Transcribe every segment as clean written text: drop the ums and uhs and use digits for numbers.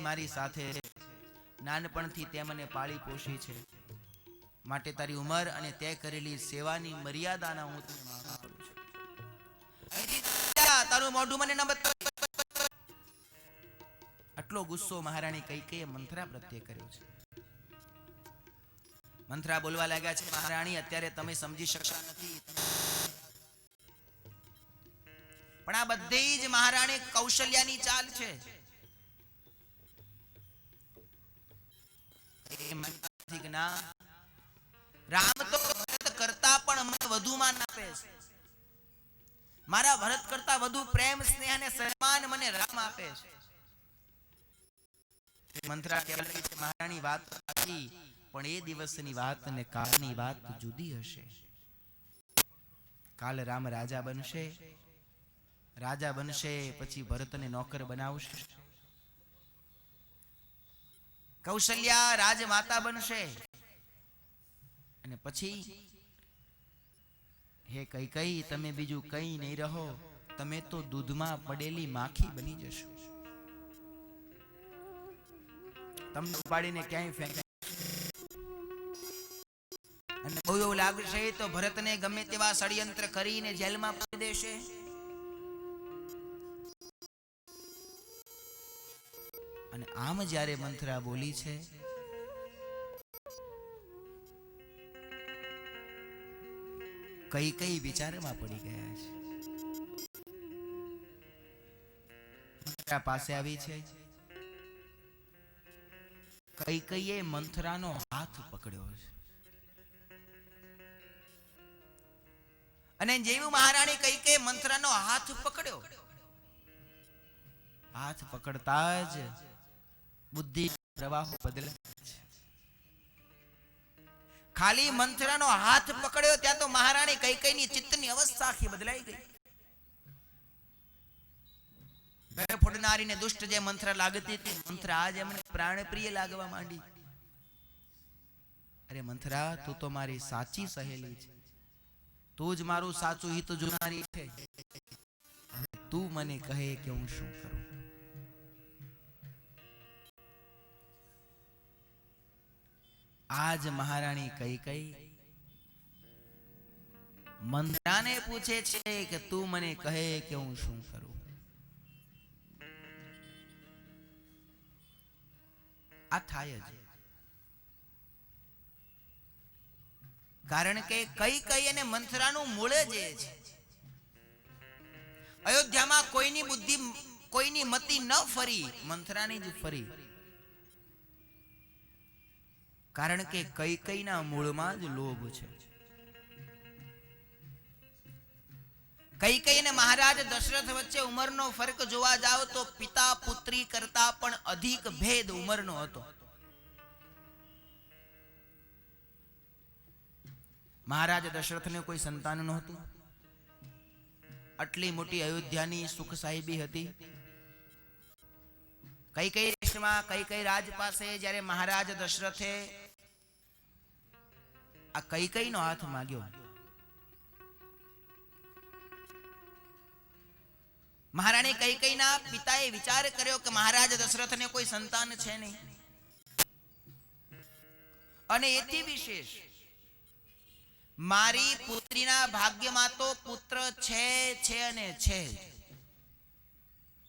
મારી સાથે નાનપણથી તે મને પાળી પોષી છે, માટે તારી ઉંમર અને તે કરેલી સેવાની મર્યાદાના હું તને માફ કરું છું. તારું મોઢું મને ન બતાવ. આટલો ગુસ્સો મહારાણી કૈકેયીએ મંથરા પ્રત્યે કર્યો છે. મંથરા બોલવા લાગ્યા છે, મહારાણી અત્યારે તમે સમજી શકતા નથી, પણ આ બધી જ મહારાણી કૌશલ્યાની ચાલ છે. રામ તો ભરત કરતા પણ મને વધુ માન આપે છે. મારા ભરત કરતા વધુ પ્રેમ, સ્નેહ અને સન્માન મને રામ આપે છે. મંથરા કહેવા લાગી છે, મહારાણી વાત સાચી, પણ એ દિવસની વાત અને કાલની વાત જુદી હશે. કાલ રામ રાજા બનશે, પછી ભરતને નોકર બનાવશે. કૌશલ્યા રાજમાતા બનશે, અને પછી હે કૈકેયી તમે બીજું કઈ નહીં રહો, તમે તો દૂધમાં પડેલી માખી બની જશો. તમને ઉપાડીને ક્યાંય ફેંક, અને બહુ એવું લાગશે તો ભરતને ગમે તેવા ષડયંત્ર કરીને જેલમાં પૂરી દેશે. અને આમ જ્યારે મંથરા બોલી છે, કૈકેયી વિચારમાં પડી ગયા છે. મંથરા પાસે આવી છે. કૈકેયીએ મંથરાનો હાથ પકડ્યો છે, અને જેવું મહારાણી કૈકેયીએ મંથરાનો હાથ પકડ્યો, હાથ પકડતા જ બુદ્ધિ પ્રવાહ બદલાય છે. ખાલી મંથરાનો હાથ પકડ્યો ત્યાં તો મહારાણી કૈકેયીની ચિત્તની અવસ્થા આખી બદલાઈ ગઈ. ભય ફોડનારી ને દુષ્ટ જે મંથરા લાગતી હતી, મંથરા આજ એમને પ્રાણપ્રિય લાગવા માંડી. અરે મંથરા, તું તો મારી સાચી સહેલી છે, તું જ મારું સાચું હિત જોનારી છે. તું મને કહે કે હું શું કરું. આજ મહારાણી કૈકેયી મંથરાને પૂછે છે કે તું મને કહે કે હું શું કરું. આ થાય જ, કારણ કે કૈકેયી અને મંથરાનું મૂળ જ એ છે. અયોધ્યામાં કોઈની બુદ્ધિ, કોઈની મતિ ન ફરી, મંથરાની જ ફરી. કારણ કે કૈકેયીના મૂળમાં જ લોભ છે. કૈકેયી અને મહારાજ દશરથ વચ્ચે ઉંમરનો ફરક જોવા જાવ તો પિતા પુત્રી કરતા પણ અધિક ભેદ ઉંમરનો હતો. મહારાજ દશરથને કોઈ સંતાન નહોતું. આટલી મોટી અયોધ્યાની સુખ સાહેબી હતી. કૈકેયી દેશમાં કૈકેયી રાજ પાસે જ્યારે મહારાજ દશરથે આ કૈકેયીનો હાથ માંગ્યો, મહારાણી કૈકેયીના પિતાએ વિચાર કર્યો કે મહારાજ દશરથને કોઈ સંતાન છે નહીં, અને એથી વિશેષ મારી પુત્રીના ભાગ્યમાં તો પુત્ર છે અને છે.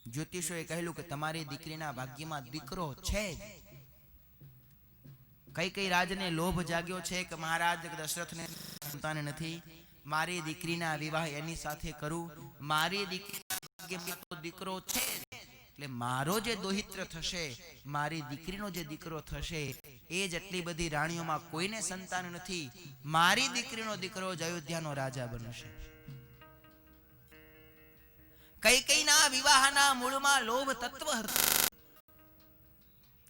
જ્યોતિષોએ કહેલું કે તમારી દીકરીના ભાગ્યમાં દીકરો છે. કૈકેયી રાજને લોભ જાગ્યો છે કે મહારાજ દશરથને સંતાન નથી, મારી દીકરીના વિવાહ એની સાથે કરું. મારી દીકરીના ભાગ્યમાં તો દીકરો છે, એટલે મારો જે દોહિત્ર થશે, મારી દીકરીનો જે દીકરો થશે, એ જ આટલી બધી રાણીઓમાં કોઈને સંતાન નથી. મારી દીકરીનો દીકરો જ અયોધ્યાનો રાજા બનશે. કૈકેયીના વિવાહના મૂળમાં લોભ તત્વ હતું.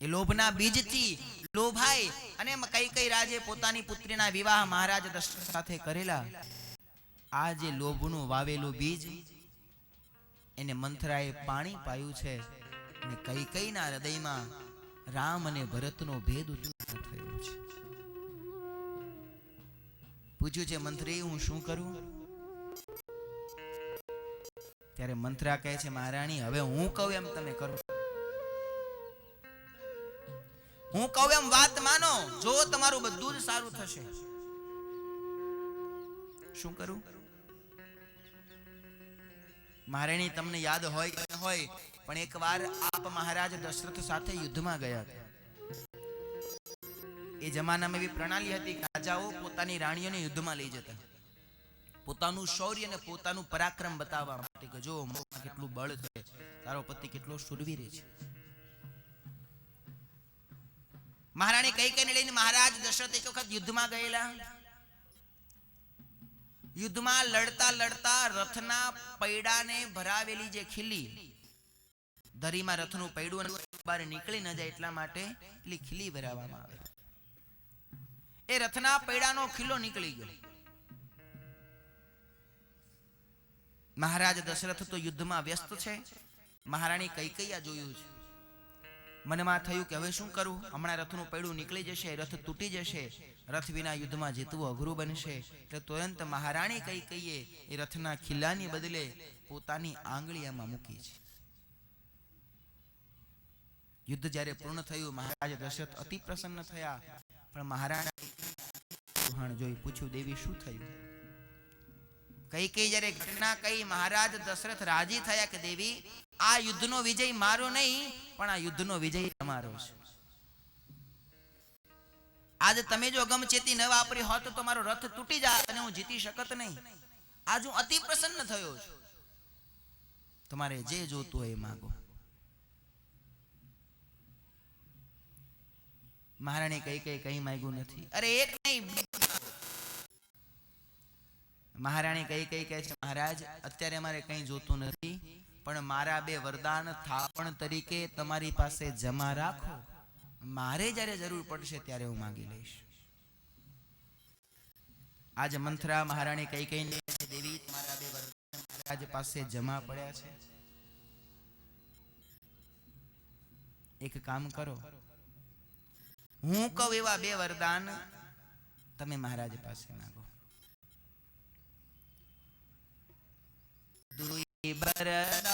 એ લોભના બીજથી લોભાય અને કૈકેયી રાજે પોતાની પુત્રીના વિવાહ મહારાજ દશરથ સાથે કરેલા. આ જે લોભનું વાવેલું બીજ, એને મંથરાએ પાણી પાયું છે, અને કૈકેયીના હૃદયમાં રામ અને ભરતનો ભેદ ઉત્પન્ન થયો છે. પૂછ્યું છે, મંથરી હું શું કરું? ત્યારે મંથરા કહે છે, મહારાણી હવે હું કહું એમ તમે કરો. હું કહું એમ વાત માનો, જો તમારું બધું જ સારું થશે. શું કરું? મહારાણી તમને યાદ હોય કે ન હોય, પણ એકવાર આપ મહારાજ દશરથ સાથે યુદ્ધમાં ગયા. એ જમાનામાં એવી પ્રણાલી હતી કે રાજાઓ પોતાની રાણીઓને યુદ્ધમાં લઈ જતા, પોતાનું શૌર્ય અને પોતાનું પરાક્રમ બતાવવા માટે કે જો મારામાં કેટલું બળ છે, તારો પતિ કેટલો શૂરવીર છે. મહારાણી કૈકેયીને લઈને મહારાજ દશરથ એક વખત યુદ્ધમાં ગયેલા. યુદ્ધમાં લડતા લડતા રથના પૈડાને ભરાવેલી જે ખીલી, ધરીમાં રથનું પૈડું બહાર નીકળી ન જાય એટલા માટે એટલી ખીલી ભરાવવામાં આવે. એ રથના પૈડાનો ખીલો નીકળી ગયો. મહારાજ દશરથ તો યુદ્ધમાં વ્યસ્ત છે. મહારાણી કૈકેયી આ જોયું છે. મનમાં થયું કે હવે શું કરું? હમણાં રથનું પૈડું નીકળી જશે, રથ તૂટી જશે, રથ વિના યુદ્ધમાં જીતવું અઘરું બનશે. એટલે તુરંત મહારાણી કૈકેયીએ એ રથના ખીલાની બદલે પોતાની આંગળીયામાં મૂકી છે. યુદ્ધ જ્યારે પૂર્ણ થયું, મહારાજ દશરથ અતિ પ્રસન્ન થયા. પણ મહારાણી જોઈ પૂછ્યું, દેવી શું થયું? કૈકેયી જ્યારે ઘટના કહી, મહારાજ દશરથ રાજી થયા કે દેવી, આ યુદ્ધનો વિજય મારો નહીં, પણ આ યુદ્ધનો વિજય તમારો છે. આજે તમે જો અગમચેતી ન વાપરી હોત તો મારો રથ તૂટી જાય અને હું જીતી શકત નહીં. આજ હું અતિ પ્રસન્ન થયો છું. તમારે જે જોતું હોય એ માંગો. મહારાણી કઈ માંગ્યું નથી. અરે એક નહીં. મહારાણી કઈ કહે છે, મહારાજ અત્યારે અમારે કંઈ જોતું નથી, પણ મારા 2 વરદાન થાપણ તરીકે તમારી પાસે જમા રાખો. મારે જ્યારે જરૂર પડશે ત્યારે હું માંગી લઈશ. આજ મંથરા મહારાણી કૈકેયીને કહે છે, દેવી તમારા 2 વરદાન મહારાજ પાસે જમા પડ્યા છે. એક કામ કરો, હું કહું એવા 2 વરદાન તમે મહારાજ પાસે માંગો. દુઈ બરદાન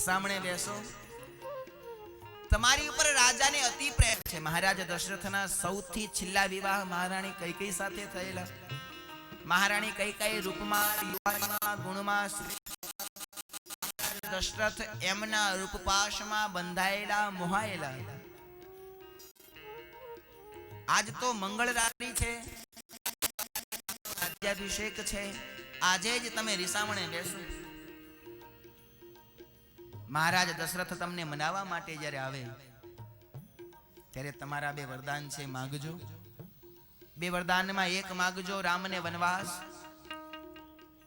સામણે બેસો. તમારી ઉપર રાજાને અતિ પ્રેમ છે. મહારાજ દશરથના સૌથી છેલ્લા વિવાહ મહારાણી કૈકેયી સાથે થયેલા. મહારાણી કૈકેયી રૂપમાં, યુવાનમાં, ગુણમાં દશરથ એમના રૂપપાશમાં બંધાયેલા, મોહાયેલા. આજ તો મંગળ રાત્રિ છે, રાજ્યાભિષેક છે. આજે જ તમે રીસામણે બેસો. મહારાજ દશરથ તમને મનાવવા માટે જ્યારે આવે ત્યારે તમારા 2 વરદાન છે, માંગજો. 2 વરદાનમાં એક માંગજો રામને વનવાસ,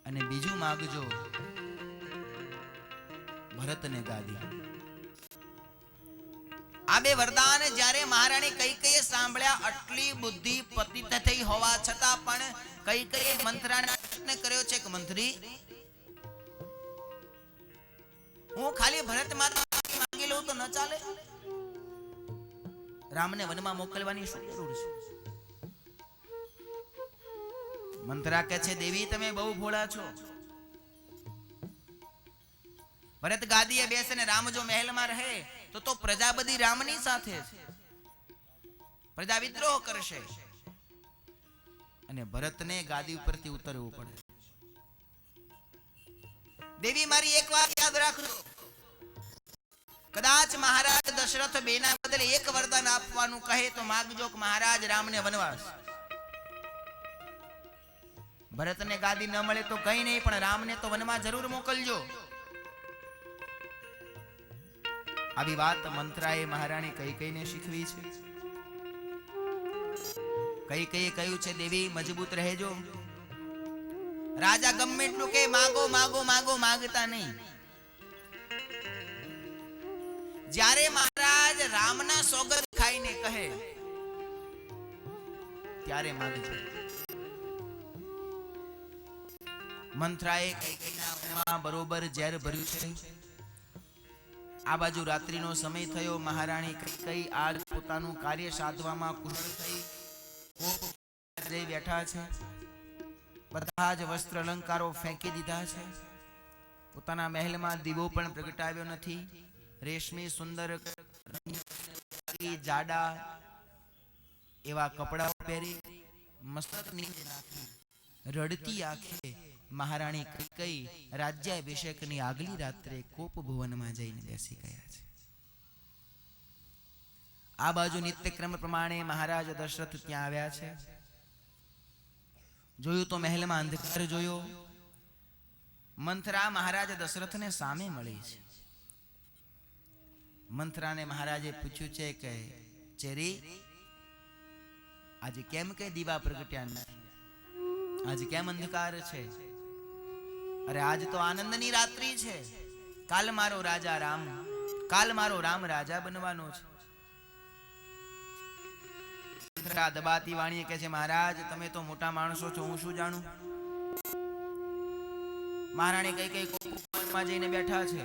અને બીજું માંગજો ભરતને ગાદી. આ બે વરદાન જ્યારે મહારાણી કૈકેયીએ સાંભળ્યા, આટલી બુદ્ધિ પતિત થઈ હોવા છતાં પણ કૈકેયીએ મંથરાને પ્રશ્ન કર્યો છે કે મંથરી, હું ખાલી ભરત માતા માંગી લઉં તો ન ચાલે? રામને વનમાં મોકલવાની શું જરૂર છે? મંથરા કહે છે, દેવી તમે બહુ ભોળા છો. ભરત ગાદીએ બેસે ને રામ જો મહેલમાં રહે તો પ્રજા બધી રામની સાથે છે. પ્રજા વિદ્રોહ કરશે અને ભરતને ગાદી ઉપરથી ઉતરવું પડે. દેવી મારી એક વાત યાદ રાખજો, કદાચ મહારાજ દશરથ બેના બદલે એક વરદાન આપવાનું કહે તો માગજો કે મહારાજ રામને વનવાસ. ભરતને ગાદી ન મળે તો કઈ નહીં, પણ રામને તો વનમાં જરૂર મોકલજો. આવી વાત મંથરાએ મહારાણી કૈકેયીને શીખવી છે. કૈકેયીએ કહ્યું છે, દેવી મજબૂત રહેજો. રાજા ગમે એટલું કે માગો માગો માગો, માગતા નહીં. જ્યારે મહારાજ રામના સોગંદ ખાઈને કહે ત્યારે માગજો. મંથરાએ કૈકેયીના મનમાં બરોબર ઝેર ભર્યું છે. આ બાજુ રાત્રિનો સમય થયો. મહારાણી કૈકેયી આજ પોતાનું કાર્ય સાધવામાં કુશળ થઈ કોપ બેઠા છે. બધા જ વસ્ત્ર અલંકારો ફેંકી દીધા છે. પોતાના મહેલમાં દીવો પણ પ્રગટાવ્યો નથી. રેશમી સુંદર જાડા એવા કપડા પહેરી મસ્તક નીચે નાખી રડતી આંખે મહારાણી કૈકેયી રાજ્યાભિષેકની આગલી રાત્રે કોપ ભુવનમાં જઈને બેસી ગયા છે. આ બાજુ નિત્યક્રમ પ્રમાણે મહારાજ દશરથ ત્યાં આવ્યા છે. જોયું તો મહેલમાં અંધકાર જોયો. મંથરા મહારાજ દશરથને સામે મળી છે. મંથરાને મહારાજે પૂછ્યું છે કે ચેરી, આજે કેમ કે દીવા પ્રગટ્યા નથી? આજે કેમ અંધકાર છે? અરે આજ તો આનંદની રાત્રિ છે. કાલ મારો રામ રાજા બનવાનો છે. દબાતી વાણીએ કહે છે, મહારાજ તમે તો મોટા માણસો છો, હું શું જાણું? મહારાણી કૈકેયી જઈને બેઠા છે.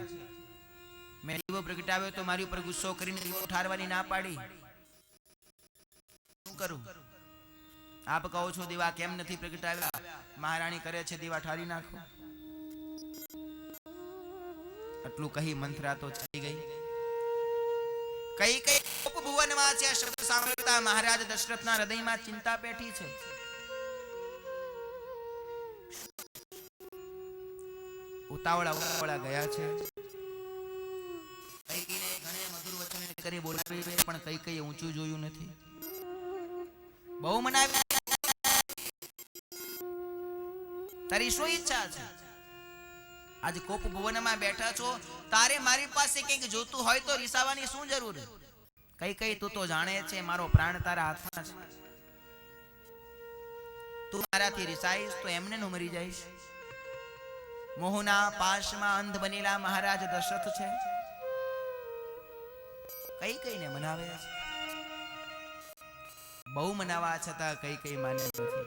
મેં દીવો પ્રગટાવ્યો તો મારી ઉપર ગુસ્સો કરીને દીવો ઠારવાની ના પાડી. શું કરું? આપ કહો છો દીવા કેમ નથી પ્રગટાવ્યા? મહારાણી કરે છે દીવા ઠારી નાખો. આટલું કહી મંથરા તો ચાલી ગઈ. કૈકેયી કોપ ભુવનમાં છે. શબ્દ સાંભળતા મહારાજ દશરથના હૃદયમાં ચિંતા બેઠી છે. ઉતાવળા ગયા છે. કૈકેયીને ઘણે મધુર વચન કરી બોલાવી પણ કૈકેયીએ ઊંચું જોયું નથી. બહુ મનાવ્યા. તારી શું ઈચ્છા છે? આજ કોપ ભુવનમાં બેઠા છો, તારે મારી પાસે કંઈક જોતું હોય તો રીસાવાની શું જરૂર? કૈકેયી તું તો જાણે છે મારો પ્રાણ તારા હાથમાં છે. તું મારાથી રીસાઈશ તો એમને નું મરી જઈશ. મોહના પાશમાં અંધ બનેલા મહારાજ દશરથ છે. કૈકેયીને મનાવે છે. બહુ મનાવા છતાં કૈકેયી માને નથી.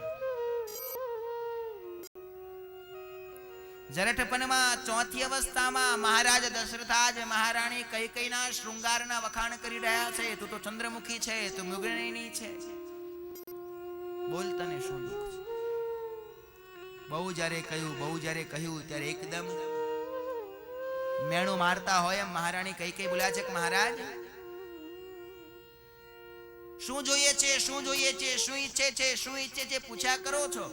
જરઠપનમાં ચોથી અવસ્થામાં મહારાજ દશરથાજ મહારાણી કૈકેયીના શૃંગારના વખાણ કરી રહ્યા છે. તું તો ચંદ્રમુખી છે, તું મૃગનયની છે. બોલ તને શું દુઃખ છે? બહુ જ્યારે કહ્યું ત્યારે એકદમ મેણું મારતા હોય એમ મહારાણી કૈકેયી બોલ્યા છે કે મહારાજ શું જોઈએ છે, શું ઈચ્છે છે પૂછ્યા કરો છો,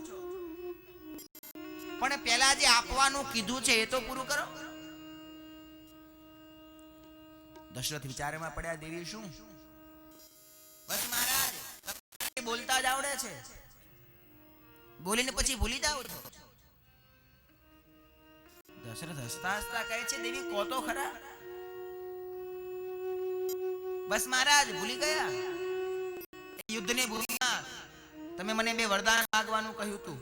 પણ પેલા જે આપવાનું કીધું છે એ તો પૂરું કરો. દશરથ વિચારમાં પડ્યા. દેવી શું? બસ મહારાજ બોલતા જ આવડે છે, બોલીને પછી ભૂલી જાવ છો. દશરથ હસતા હસતા કહે છે, દેવી કહો તો ખરા. બસ મહારાજ ભૂલી ગયા. યુદ્ધની ભૂમિમાં તમે મને બે વરદાન માંગવાનું કહ્યું હતું.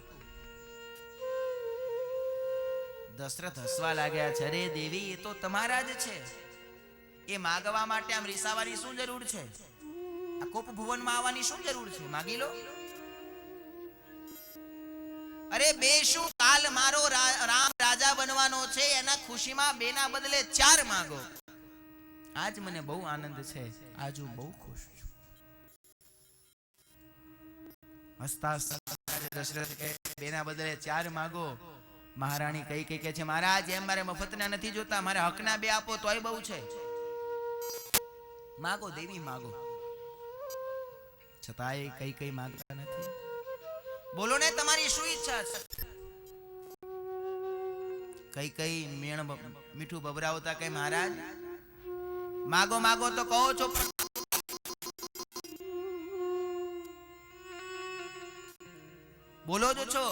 દશરથ હસવા લાગ્યા છે. અરે દેવી એ તો તમારા જ છે. એ માગવા માટે આમ રીસાવાની શું જરૂર છે? આ કોપ ભુવનમાં આવવાની શું જરૂર છે? માગી લો. અરે બે શું, કાલ મારો રામ રાજા બનવાનો છે, એના ખુશીમાં બેના બદલે 4 માંગો. આજ મને બહુ આનંદ છે, આજ હું બહુ ખુશ છું. હસતા દશરથ કહે બેના બદલે 4 માંગો. મહારાણી કઈ કે છે મહારાજ એમ મારે મફતના નથી જોતા, મારે હકના 2 આપો તોય બહુ છે. માગો દેવી માગો. છતાંય કઈ માંગતા નથી. બોલો ને તમારી શું ઈચ્છા છે? કઈ મીઠું બબરાવતા કઈ મહારાજ માગો માગો તો કહો છો, બોલો જો છો,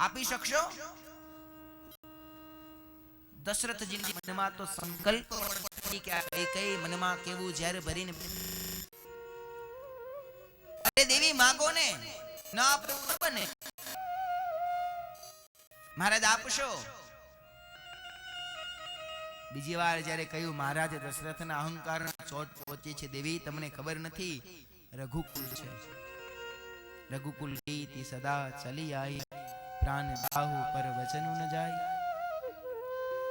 આપી શકશો? દશરથજીના મનમાં તો સંકલ્પ કે કઈ મનમાં કેવું ઝેર ભરીને, અરે દેવી માગો ને, ન આપો બને. મહારાજ આપશો? બીજી વાર જ્યારે કહ્યું મહારાજ દશરથના અહંકારના ચોટ પહોંચી છે. દેવી તમને ખબર નથી, રઘુકુલ છે, રઘુકુલ ગીતી સદા ચલી આઈ, પ્રાણ બાહુ પર વચન ન જાય.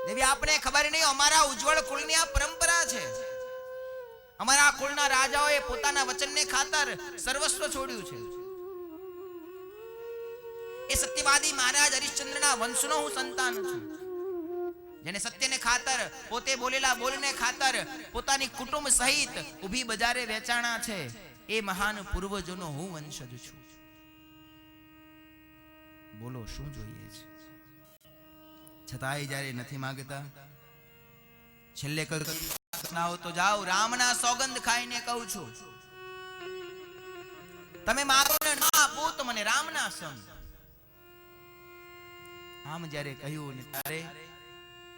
દેવી આપને ખબર નહીં, અમારા ઉજ્જવળ કુળની આ પરંપરા છે. અમારા કુળના રાજાઓએ પોતાના વચનને ખાતર સર્વસ્વ છોડ્યું છે. એ સત્યવાદી મહારાજ હરિશ્ચંદ્રના વંશનો હું સંતાન છું, જેને સત્યને ખાતર, પોતે બોલેલા બોલને ખાતર પોતાની કુટુંબ સહિત ઊભી બજારે વેચાણા છે. એ મહાન પૂર્વજોનો હું વંશજ છું. બોલો શું જોઈએ છે? છતાંય જ્યારે નથી માંગતા, છેલ્લે કહ્યું તો જાઓ, રામના સોગંદ ખાઈને કહું છું, તમે માગો ને ના આપો તો મને રામના સંગ. આમ જ્યારે કહ્યું ને ત્યારે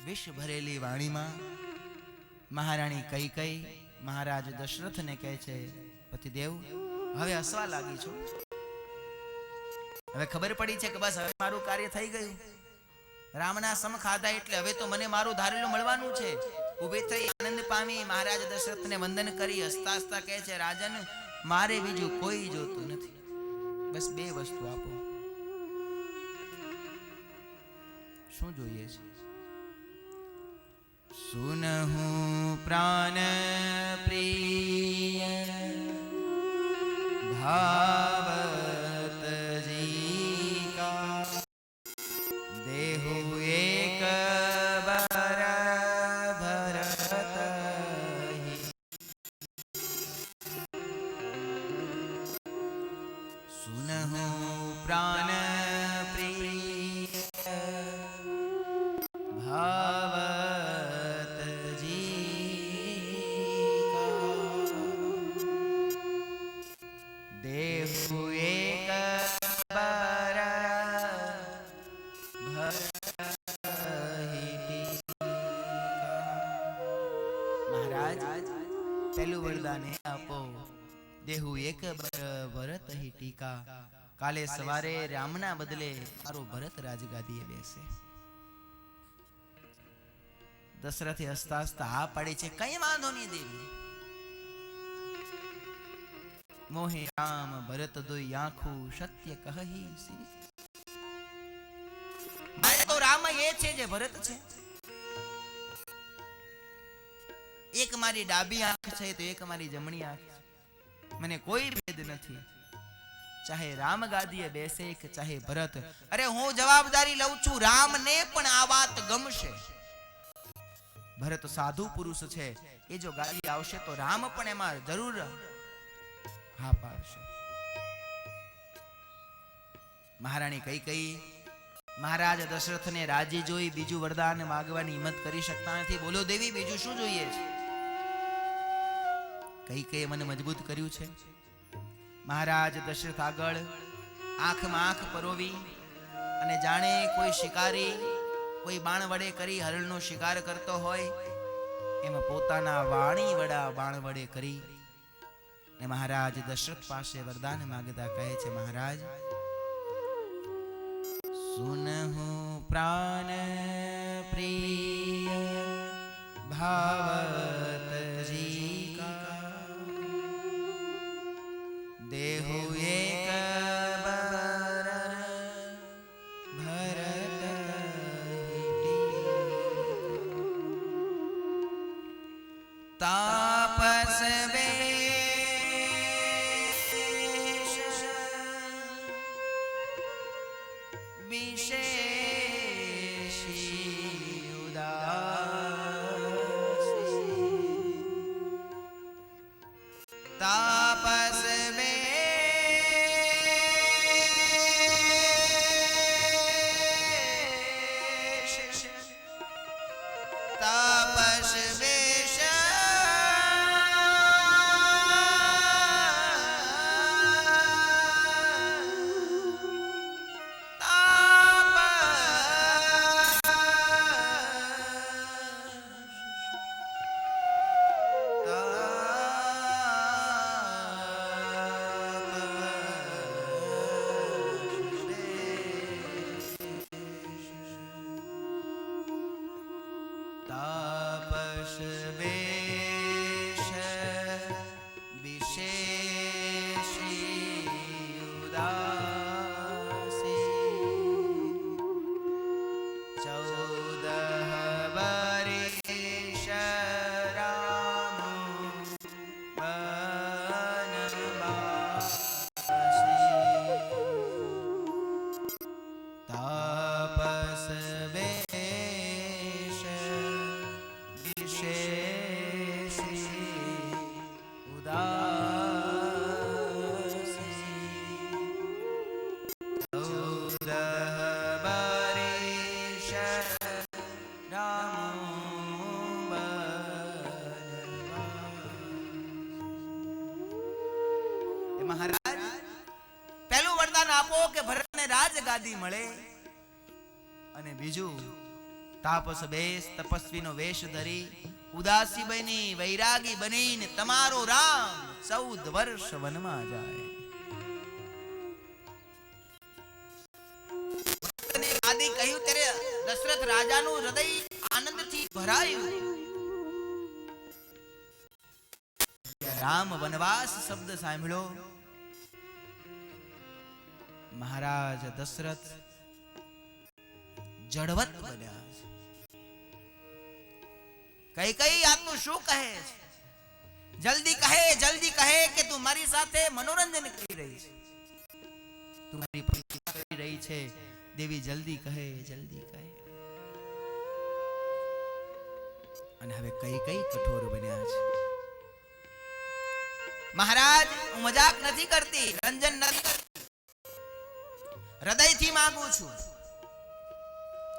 વિષ ભરેલી વાણીમાં મહારાણી કઈ મહારાજ દશરથને કહે છે, પતિદેવ હવે હસવા લાગી છું. હવે ખબર પડી છે કે બસ હવે મારું કાર્ય થઈ ગયું. રામના સમ ખાધા એટલે હવે તો મને મારું ધારેલું મળવાનું છે. ઉભી થઈ આનંદ પામી મહારાજ દશરથને વંદન કરી હસતા હસતા કહે છે, રાજન મારે બીજું કોઈ જોતું નથી, બસ 2 વસ્તુ આપો. શું જોઈએ છે? સુનહુ પ્રાણ પ્રિય ભાવત જીકા, દેહુ એક બર ભરત હી. સુનહુ પ્રાણ પ્રિય ભાવત જીકા, દેહુ એક બર મહારાજ પહેલું વરદાન આપો, દેહુ એક ભરત હી ટીકા. કાલે સવારે રામના બદલે મારો ભરત રાજગાદીએ બેસે. દશરથે હસતા હસતા હા પાડી છે, કઈ વાંધો નહીં દેવી. મોહે રામ ભરત દોઈ આંખું સત્ય કહી શ્રી. મારે તો રામ એ છે જે ભરત છે. એક મારી ડાબી આંખ છે તો એક મારી જમણી આંખ છે. મને કોઈ ભેદ નથી, ચાહે રામ ગાદીએ બેસે કે ચાહે ભરત. અરે હું જવાબદારી લઉં છું, રામને પણ આ વાત ગમશે. ભરત સાધુ પુરુષ છે, એ જો ગાદી આવશે તો રામ પણ એમાં જરૂર હા પાડશે. મહારાણી કઈ મહારાજ દશરથને રાજી જોઈ બીજું વરદાન માંગવાની હિંમત કરી શકતા નથી. બોલો દેવી બીજું શું જોઈએ છે? કઈ મને મજબૂત કર્યું છે. મહારાજ દશરથ આગળ આંખમાં આંખ પરોવી અને જાણે કોઈ શિકારી કોઈ બાણ વડે કરી હરણનો શિકાર કરતો હોય એમાં પોતાના વાણી વડા બાણ વડે કરી ને મહારાજ દશરથ પાસે વરદાન માંગતા કહે છે, મહારાજ સુનહુ પ્રાણ પ્રિય भावत जी का देहु एक बर भरत तापस वेश विशेषी उदासी तापस वेश तापस वेश तापस वेश विशेषी उदासी 14 वर्ष राम वनवासी तापस वेश विशेषी उदासी 14 वर्ष राम वनवासी। महाराज પહેલું વરદાન આપો કે ભરતને રાજગાદી મળે અને બીજું તાપસ બેસ તપસ્વીનો વેશ ધરી ઉદાસી બની વૈરાગી બનીને તમારો રામ 14 વર્ષ વનમાં જાય. ભરતને ગાદી કહ્યું ત્યારે દશરથ રાજાનું હૃદય આનંદથી ભરાયું. રામ વનવાસ શબ્દ સાંભળ્યો મહારાજ દશરથ જડવત બન્યા છે. કઈ કઈ આત્મા શું કહે છે? જલ્દી કહે કે તું મારી સાથે મનોરંજન કરી રહી છે, તું મારી પરીક્ષા કરી રહી છે. દેવી જલ્દી કહે. અને હવે કઈ કઈ કઠોર બન્યા છે. મહારાજ હું મજાક નથી કરતી, રંજન નથી કરતી, હૃદયથી માંગુ છું.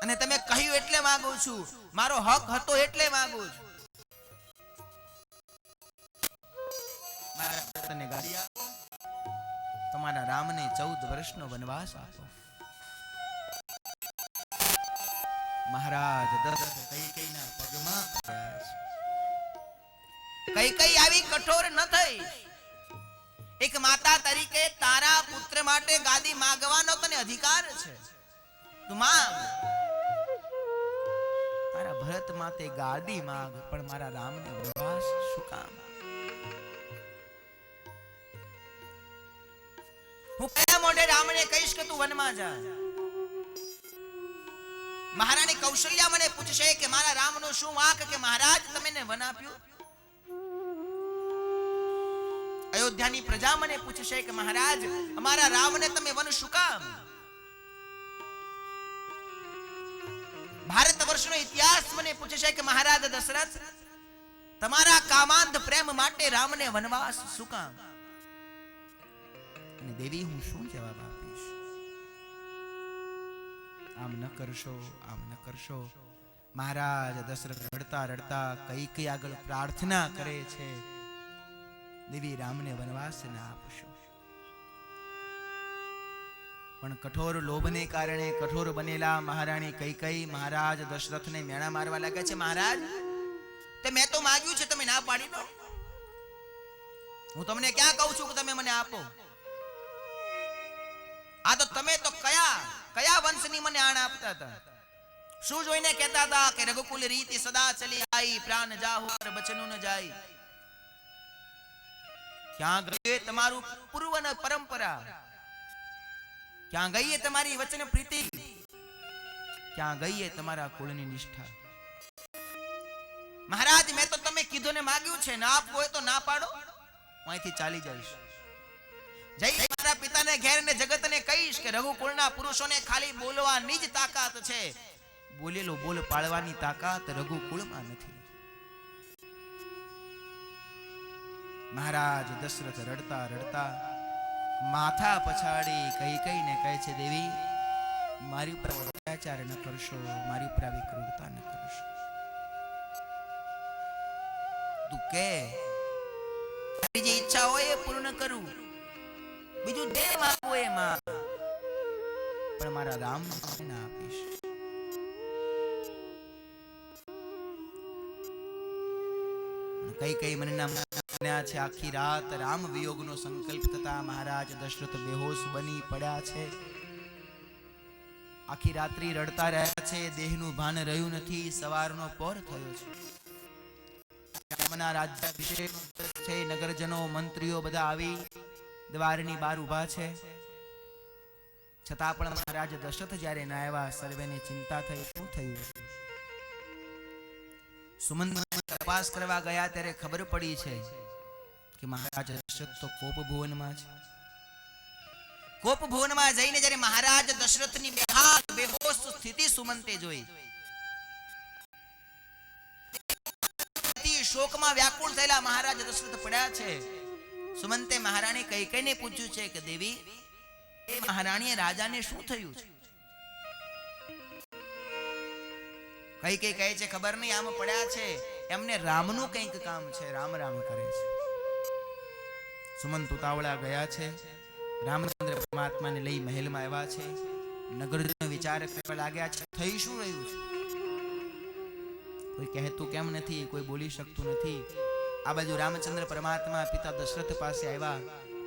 અને તમે કહ્યું એટલે માંગુ છું, મારો હક હતો એટલે માંગુ છું. મારા ભક્તને ગાદી આપો, તમારા રામને 14 વર્ષનો વનવાસ આપો. મહારાજ દશરથ કૈકેયીના પગમાં પડ્યા છે. કૈકેયી આવી કઠોર ન થઈ. એક માતા તરીકે તારા પુત્ર માટે ગાદી માંગવાનો તને અધિકાર છે, તું માંગ. તારા ભરત માટે ગાદી માંગ, પણ મારા રામને વનવાસ શું કામ? હું કયા મોઢે રામને કહીશ કે તું વનમાં જા? મહારાણી કૌશલ્યા મને પૂછશે કે મારા રામનો શું વાંક કે મહારાજ તમે ને વન આપ્યું? અયોધ્યાની પ્રજા મને પૂછશે કે મહારાજ અમારા રામને તમે વન શું કામ? ભારત વર્ષનો ઇતિહાસ મને પૂછશે કે મહારાજ દશરથ તમારા કામાંધ પ્રેમ માટે રામને વનવાસ શું કામ? અને દેવી હું શું જવાબ આપીશ? આમ ન કરશો, આમ ન કરશો. મહારાજ દશરથ રડતા રડતા કૈકેયી આગળ પ્રાર્થના કરે છે, દેવી રામને વનવાસ ના આપશો. પણ કઠોર લોભને કારણે કઠોર બનેલા મહારાણી કૈકેયી મહારાજ દશરથને મેણા મારવા લાગ્યા છે. મહારાજ તે મેં તો માંગ્યું છે, તમે ના પાડી દો. હું તમને ક્યાં કહું છું કે તમે મને આપો? આ તો તમે તો કયા વંશની મને આણ આપતા હતા? શું જોઈને કહેતા હતા કે રઘુકુલ રીતિ સદા ચલી આઈ, પ્રાણ જાહુ પર બચનું ન જાય. ક્યાં ગઈ તમારું પૂર્વન પરંપરા, ક્યાં ગઈ તમારી વચન પ્રીતિ, ક્યાં ગઈ તમારા કુળની નિષ્ઠા. મહારાજ મેં તો તમે કીધું ને માગ્યું છે, ના આપવું હોય તો ના પાડો, હું અહીંથી ચાલી જઈશ. જઈ મારા પિતાને ઘેર ને જગતને કહીશ કે રઘુકુળના પુરુષોને ખાલી બોલવાની જ તાકાત છે, બોલેલો બોલ પાળવાની તાકાત રઘુકુળમાં નથી. મહારાજ દશરથ રડતા રડતા માથા પછાડી કઈ કઈને કહે છે, દેવી મારી ઉપર અત્યાચાર ન કરશો, મારી ઉપર આવી ક્રૂરતા ન કરશો. તું કે તારી જે ઈચ્છા હોય એ પૂર્ણ કરું, બીજું જે માંગવું એ માંગ, પણ મારા રામ ના આપીશ. કઈ કઈ મનના બન્યા છે. આખી રાત રામ વિયોગનો સંકલ્પ થતા મહારાજ દશરથ બેહોશ બની પડ્યા છે. આખી રાત્રિ રડતા રહ્યા છે, દેહનું ભાન રહ્યું નથી. સવારનો પોર થયો છે. રામના રાજ્યાભિષેક છે. નગરજનો મંત્રીઓ બધા આવી દ્વારની બહાર ઊભા છે. છતાં પણ મહારાજ દશરથ જ્યારે ના આવ્યા, સર્વેને ચિંતા થઈ. શું થયું? સુમંત તપાસ કરવા ગયા ત્યારે ખબર પડી છે કે મહારાજ દશરથ તો કોપ ભુવનમાં છે. કોપ ભુવનમાં જઈને જ્યારે મહારાજ દશરથની બેહોશ સ્થિતિ સુમંતે જોઈ, શોકમાં વ્યાકુળ થયેલા મહારાજ દશરથ પડ્યા છે. સુમંતે મહારાણી કૈકેયીને પૂછ્યું છે કે દેવી, એ મહારાણીએ રાજાને શું થયું છે? કૈકેયી કહે છે, ખબર નહીં, આમ પડ્યા છે, એમને રામનું કંઈક કામ છે, રામ રામ કરે છે. સુમંત ઉતાવળા ગયા છે. રામચંદ્ર પરમાત્માને લઈ મહેલમાં આવ્યા છે. નગરજનો વિચાર કરવા લાગ્યા છે, થઈ શું રહ્યું છે? કોઈ કહેતું કેમ નથી, કોઈ બોલી શકતું નથી. આ બાજુ રામચંદ્ર પરમાત્મા પિતા દશરથ પાસે આવ્યા.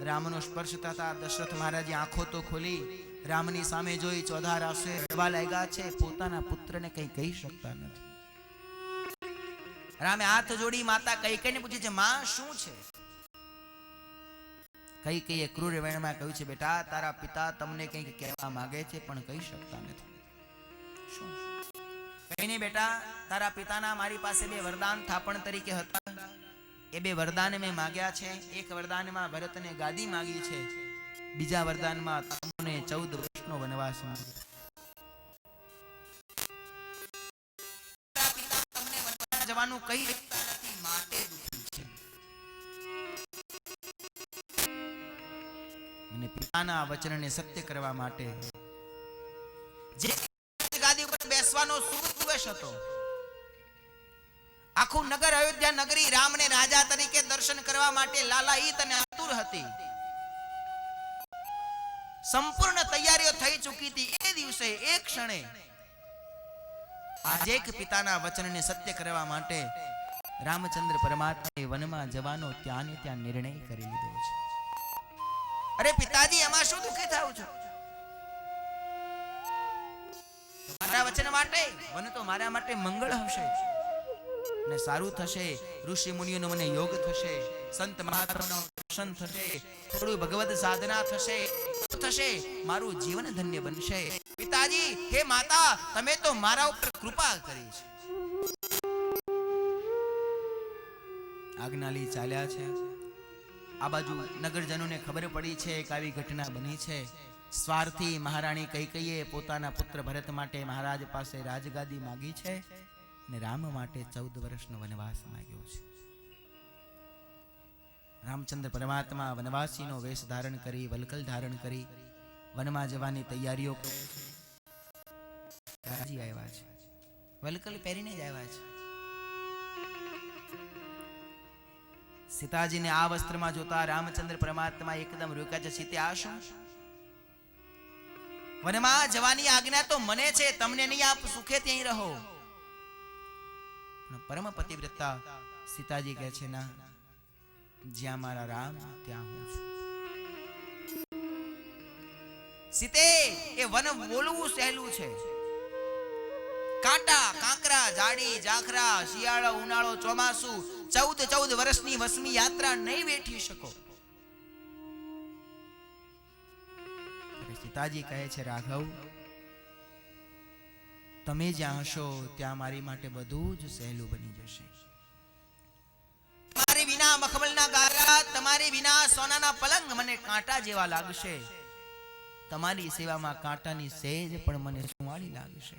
રામનો સ્પર્શ થતા દશરથ મહારાજે આંખો તો ખોલી, રામની સામે જોઈ ચોધાર આંસુએ રડવા લાગ્યા છે. પોતાના પુત્રને કંઈ કહી શકતા નથી. રામે હાથ જોડી માતા કૈકેયીને પૂછે છે, માં શું છે? કૈકેયીએ ક્રૂર વેણમાં કહ્યું છે, બેટા તારા પિતા તમને કંઈક કહેવા માંગે છે પણ કહી શકતા નથી. શું? કઈ નહીં બેટા, તારા પિતાના મારી પાસે 2 વરદાન થાપણ તરીકે હતા. એ 2 વરદાન મેં માંગ્યા છે. એક વરદાનમાં ભરતને ગાદી માંગી છે, બીજા વરદાનમાં તમને 14 વર્ષનો વનવાસ માંગ્યો. તમને વનવાસ જવાનું કહી શકતા નથી, માટે દુઃખી છે. અને પિતાના વચનને સત્ય કરવા માટે જે ગાદી ઉપર બેસવાનો શુભ દિવસ હતો, આખું નગર અયોધ્યા નગરી રામને રાજા તરીકે દર્શન કરવા માટે લાલાયિત અને આતુર હતી. સંપૂર્ણ તૈયારીઓ થઈ ચૂકી હતી. એ દિવસે એક ક્ષણે આજે એક પિતાના વચનને સત્ય કરવા માટે રામચંદ્ર પરમાત્માએ વનમાં જવાનો ત્યાં ને ત્યાં નિર્ણય કરી લીધો છે. અરે પિતાજી, એમાં શું દુઃખી થાવ છો? મારા વચન માટે વન તો મારા માટે મંગળ હશે ને સારું થશે. ઋષિ મુનિઓનો મને યોગ થશે, સંત મહાત્માનો દર્શન થશે, થોડું ભગવત સાધના થશે, મારું જીવન ધન્ય બનશે. પિતાજી, હે માતા, તમે તો મારા ઉપર કૃપા કરી છે. આજ્ઞા લઈ ચાલ્યા છે. આ બાજુ નગરજનોને ખબર પડી છે કે આવી ઘટના બની છે. સ્વાર્થી મહારાણી કૈકેયીએ પોતાના પુત્ર ભરત માટે મહારાજ પાસે રાજગાદી માંગી છે અને રામ માટે 14 વર્ષનો વનવાસ માંગ્યો છે. રામચંદ્ર પરમાત્મા વનવાસીનો વેશ ધારણ કરી, વલકલ ધારણ કરી વનમાં જવાની તૈયારીઓ રાજી આવ્યા છે. વલકલ પહેરીને જ આવ્યા છે. સીતાજીને આ વસ્ત્રમાં જોતા રામચંદ્ર પરમાત્મા એકદમ રોક્યા છે. સીતે, આ શું? વનમાં જવાની આજ્ઞા તો મને છે, તમને નહીં આપ, સુખે ત્યાં રહો. પણ પરમ પતિવ્રતા સીતાજી કહે છે, ના, જ્યાં મારા રામ ત્યાં હું છું. સીતે, એ વન બોલવું સહેલું છે, ગોરા, જાડી, જાખરા, શિયાળો, ઉનાળો, ચોમાસું 14 વર્ષની વસમી યાત્રા નહીં વેઠી શકો. સીતાજી કહે છે, રાઘવ, તમે જ્યાં હશો ત્યાં મારી માટે બધું જ સહેલું બની જશે. તમારી વિના મખમલના ગારા, તમારી વિના સોનાના પલંગ મને કાંટા જેવા લાગશે. તમારી સેવામાં કાંટાની સેજ પણ મને સુવાળી લાગશે.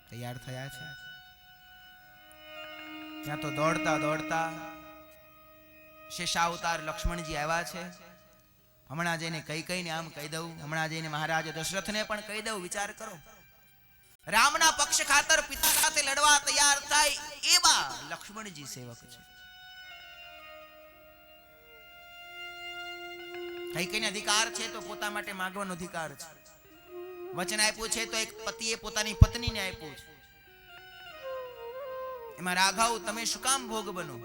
તૈયાર થયા છે. ત્યાં તો દોડતા દોડતા શેષાવતાર લક્ષ્મણજી આવ્યા છે. હમણાં જઈને કઈને આમ કહી દઉં, હમણાં જઈને મહારાજ દશરથને પણ કહી દઉં. વિચાર કરો, રામના પક્ષ ખાતર પિતા સાથે લડવા તૈયાર થાય એવા લક્ષ્મણજી સેવક છે. કઈને અધિકાર છે તો પોતા માટે માંગવાનો અધિકાર છે. વચન આપ્યું છે તો એક પતિએ પોતાની પત્નીને આપ્યું છે. એમાં રાઘવ તમે શું કામ ભોગ બનો?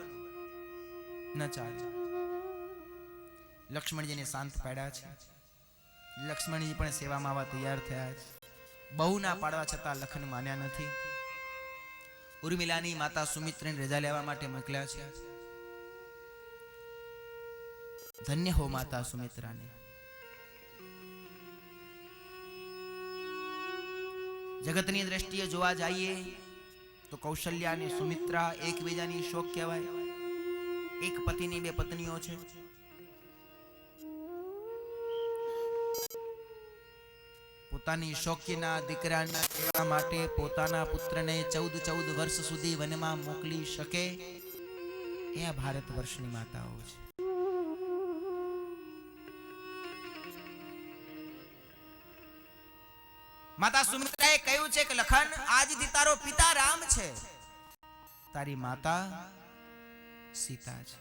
ન ચાલે. લક્ષ્મણજીને શાંત પાડ્યા છે. લક્ષ્મણજી પણ સેવામાં આવવા તૈયાર થયા છે. બહુ ના પાડવા છતાં લખન માન્યા નથી. ઉર્મિલાની માતા સુમિત્રાને રજા લેવા માટે મોકલ્યા છે. ધન્ય હો માતા સુમિત્રાને. જગતની દ્રષ્ટિએ જોવા જઈએ તો કૌશલ્યા અને સુમિત્રા એકબીજાની શોક કહેવાય. એક પતિની બે પત્નીઓ છે. પોતાની શોકીના દીકરાના સેવા માટે પોતાના પુત્રને 14 વર્ષ સુધી વનમાં મોકલી શકે એ આ ભારત વર્ષની માતાઓ છે. માતા સુમિત્રાએ કહ્યું છે કે લખન, આજથી તારો પિતા રામ છે, તારી માતા સીતા છે.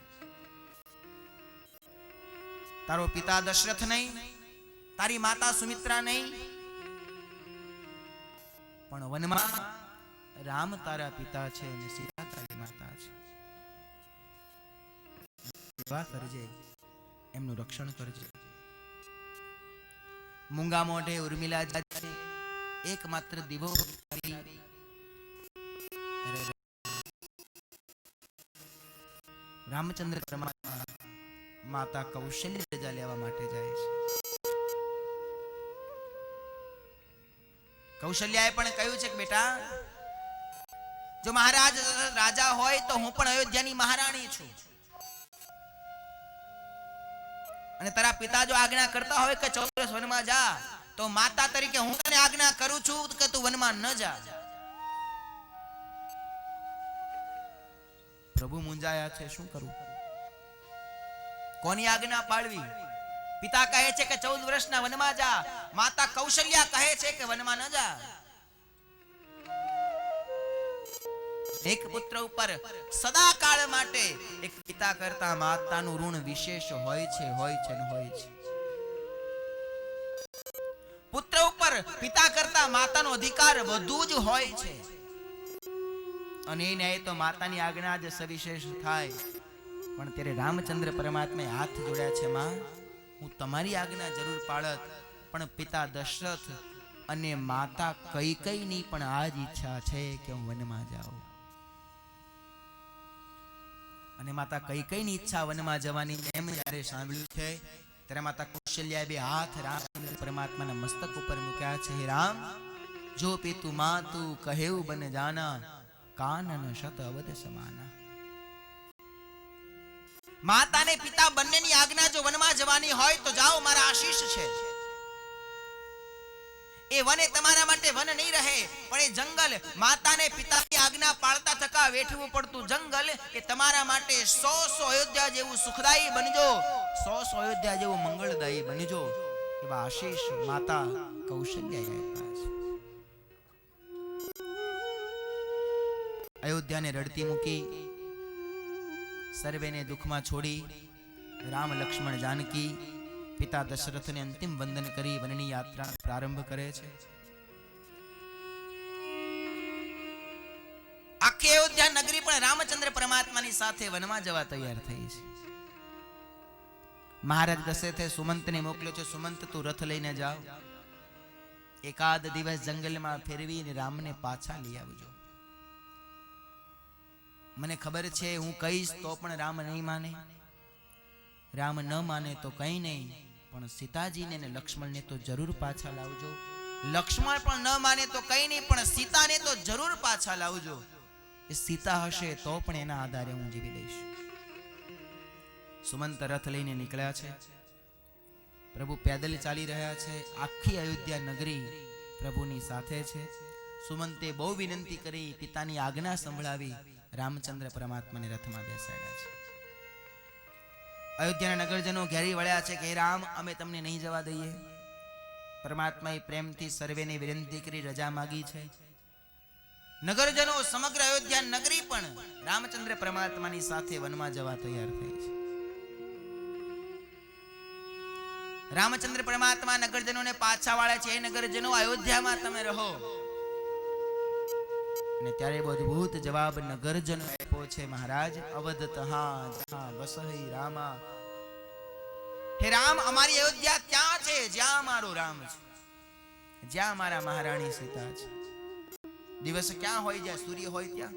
તારો પિતા દશરથ નહીં, તારી માતા સુમિત્રા નહીં, પણ વનમાં રામ તારા પિતા છે અને સીતા તારી માતા છે. સેવા કરજે, એમનું રક્ષણ કરજે. મૂંગા મોઢે ઉર્મિલા જાતે એકમાત્ર દીવો રામચંદ્ર પરમાત્મા માતા કૌશલ્ય રજા લેવા માટે જાય છે. કૌશલ્યાએ પણ કહ્યું છે કે બેટા, જો મહારાજ રાજા હોય તો હું પણ અયોધ્યાની મહારાણી છું. અને તારા પિતા જો આજ્ઞા કરતા હોય કે 14 વર્ષ વનમાં જા, તો માતા તરીકે હું તને આજ્ઞા કરું છું કે તું વનમાં ન જા. પ્રભુ મુંજાયા છે, શું કરું? કોની આજ્ઞા પાળવી? પિતા કહે છે કે 14 વર્ષના વનમાં જા, માતા કૌશલ્યા કહે છે કે વનમાં ન જા. એક પુત્ર ઉપર સદાકાળ માટે એક પિતા કરતા માતાનું ઋણ વિશેષ હોય છે, હોય છે ને હોય છે. પુત્ર ઉપર પિતા કરતા માતાનો અધિકાર વધુ જ હોય છે. અને એ ન્યાય તો માતાની આજ્ઞા જ સવિશેષ થાય. પણ ત્યારે રામચંદ્ર પરમાત્માએ હાથ જોડ્યા છે, માં હું તમારી આજ્ઞા જરૂર પાળત, પણ પિતા દશરથ અને માતા કૈકેયીની પણ આ જ ઈચ્છા છે કે હું વનમાં જાઉં. અને માતા કૈકેયીની ઈચ્છા વનમાં જવાની એમ જ્યારે સાંભળ્યું છે, ત્યારે માતા કૌશલ્યાએ બે હાથ રામચંદ્ર પરમાત્માના મસ્તક ઉપર મૂક્યા છે. હે રામ, જો પિતુ માતુ કહેવું બન જાના, કાનન શત અવધ સમાના. માતા ને પિતા બંનેની આજ્ઞા જો વનમાં જવાની હોય તો જાઓ, મારા આશીષ છે. એ વન એ તમારા માટે વન નહીં રહે, પણ એ જંગલ માતાને પિતાની આજ્ઞા પાળતા થકા વેઠવું પડતું જંગલ એ તમારા માટે 100 અયોધ્યા જેવું સુખદાયી બનજો, 100 અયોધ્યા જેવું મંગળદાયી બનજો, એવા આશીષ માતા કૌશલ્યાએ આપ્યા છે. અયોધ્યાને રડતી મૂકી, સર્વેને દુઃખમાં છોડી રામ લક્ષ્મણ જાનકી પિતા દશરથને અંતિમ વંદન કરી વનની યાત્રા પ્રારંભ કરે છે. આખી અયોધ્યા નગરી પણ રામચંદ્ર પરમાત્માની સાથે વનમાં જવા તૈયાર થઈ છે. મહારાજ દશરથે સુમંતને મોકલ્યો છે, સુમંત તું રથ લઈને જાવ. એકાદ દિવસ જંગલમાં ફેરવીને રામને પાછા લઈ આવજો. મને ખબર છે હું કહીશ તો પણ રામ નહીં માને. રામ ન માને તો કઈ નહીં, પણ સીતાજીને ને લક્ષ્મણને તો જરૂર પાછા લાવજો. લક્ષ્મણ પણ ન માને તો કઈ નહીં, પણ સીતાને તો જરૂર પાછા લાવજો. એ સીતા હશે તો પણ એના આધારે હું જીવી લઈશ. સુમંત રથ લઈને નીકળ્યા છે. પ્રભુ પેદલ ચાલી રહ્યા છે. આખી અયોધ્યા નગરી પ્રભુની સાથે છે. સુમંતે બહુ વિનંતી કરી, પિતાની આજ્ઞા સંભળાવી, રામચંદ્ર પરમાત્માને રથમાં બેસાડ્યા છે. અયોધ્યાના નગરજનો ઘેરી વળ્યા છે કે રામ, અમે તમને નહીં જવા દઈએ. પરમાત્માએ પ્રેમથી સર્વેને વિનંતી કરી રજા માગી છે. નગરજનો સમગ્ર અયોધ્યા નગરી પણ રામચંદ્ર પરમાત્માની સાથે વનમાં જવા તૈયાર થઈ છે. રામચંદ્ર પરમાત્મા નગરજનોને પાછા વાળે છે. એ નગરજનો, અયોધ્યામાં તમે રહો. અને ત્યારે બહુ અદ્ભુત જવાબ નગરજનો આપ્યો છે. મહારાજ, અવધ તહા જહા બસહી રામા. હે રામ, અમારી અયોધ્યા ત્યાં છે જ્યાં મારો રામ છે, જ્યાં મારા મહારાણી સીતા છે. દિવસ ક્યાં હોય? જ્યાં સૂર્ય હોય ત્યાં.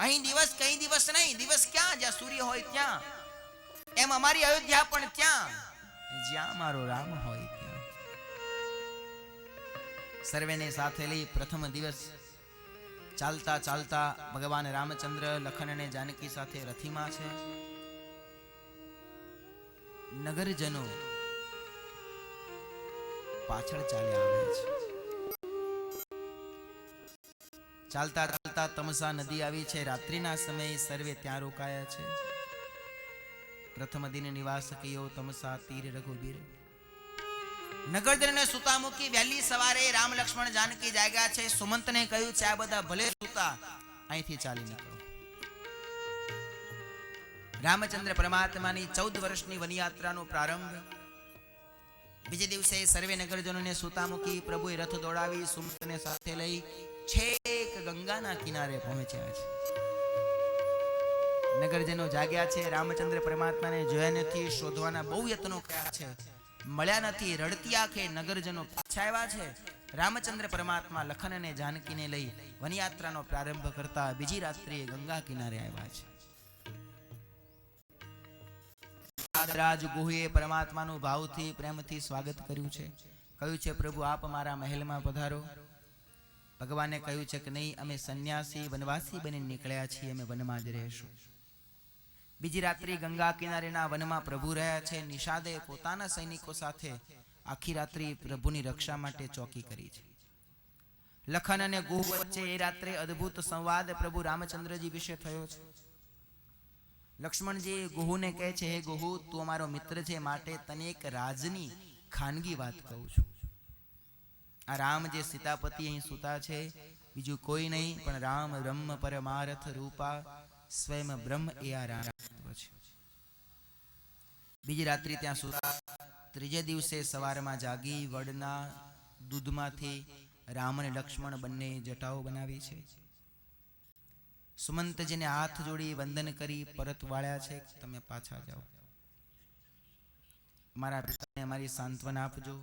અહીં દિવસ કઈ દિવસ નહીં, દિવસ ક્યાં? જ્યાં સૂર્ય હોય ત્યાં. એમ અમારી અયોધ્યા પણ ત્યાં જ્યાં મારો રામ હોય ત્યાં. સર્વેને સાથે લઈ પ્રથમ દિવસ ચાલતા ચાલતા ભગવાન રામચંદ્ર લખન અને જાનકી સાથે રથીમાં છે. નગરજનો પાછળ ચાલ્યા આવે છે. ચાલતા ચાલતા તમસા નદી આવી છે. રાત્રિના સમયે સર્વે ત્યાં રોકાયા છે. પ્રથમ દિન નિવાસ કયો તમસા તીર રઘુબીર. નગરજનને સુતા મૂકી વહેલી સવારે રામ લક્ષ્મણ જાનકી જાગ્યા છે. સુમંતને કહ્યું છે, આ બધા ભલે સુતા, અહીંથી ચાલી નીકળો. રામચંદ્ર પરમાત્માની 14 વર્ષની વનયાત્રાનો પ્રારંભ. બીજે દિવસે સર્વે નગરજનોને સુતા મૂકી પ્રભુએ રથ દોડાવી સુમંતને સાથે લઈ છેક ગંગાના કિનારે પહોંચ્યા છે. નગરજનો જાગ્યા છે. રામચંદ્ર પરમાત્માને જોયા નથી, શોધવાના બહુ યત્નો કર્યા છે, મળ્યા નથી. રડતી આંખે નગરજનો પાછા આવ્યા છે. રામચંદ્ર પરમાત્મા લખન અને જાનકીને લઈ વનયાત્રાનો પ્રારંભ કરતા બીજી રાત્રિએ ગંગા કિનારે આવ્યા છે. રાજ ગુહે પરમાત્માનું ભાવથી પ્રેમથી સ્વાગત કર્યું છે. કહ્યું છે, પ્રભુ આપ મારા મહેલમાં પધારો. ભગવાને કહ્યું છે કે નહીં, અમે સંન્યાસી વનવાસી બની નીકળ્યા છીએ, અમે વનમાં જ રહેશું. બીજી રાત્રિ ગંગા કિનારેના વનમાં પ્રભુ રહ્યા છે. નિષાદે પોતાના સૈનિકો સાથે આખી રાત્રિ પ્રભુની રક્ષા માટે ચોકી કરી છે. લખન અને ગુહ વચ્ચે એ રાત્રે અદ્ભુત સંવાદ પ્રભુ રામચંદ્રજી વિશે થયો છે. લક્ષ્મણજી ગુહુને કહે છે, હે ગુહુ, તું અમારો મિત્ર છે, માટે તને એક રાજની ખાનગી વાત કહું છું. આ રામ જે સીતાપતિ અહીં સુતા છે, બીજું કોઈ નહીં પણ રામ બ્રહ્મ પરમાર્થ રૂપા સ્વયં બ્રહ્મ એ આ રામ છે. બીજી રાત્રિ ત્યાં સુતા. ત્રીજે દિવસે સવારમાં જાગી વડના દૂધમાંથી રામ અને લક્ષ્મણ બંને જટાઓ બનાવી છે. સુમંતજીને હાથ જોડી વંદન કરી પરત વાળ્યા છે. તમે પાછા જાઓ, મારા પિતાને અમારી સાંત્વના આપજો.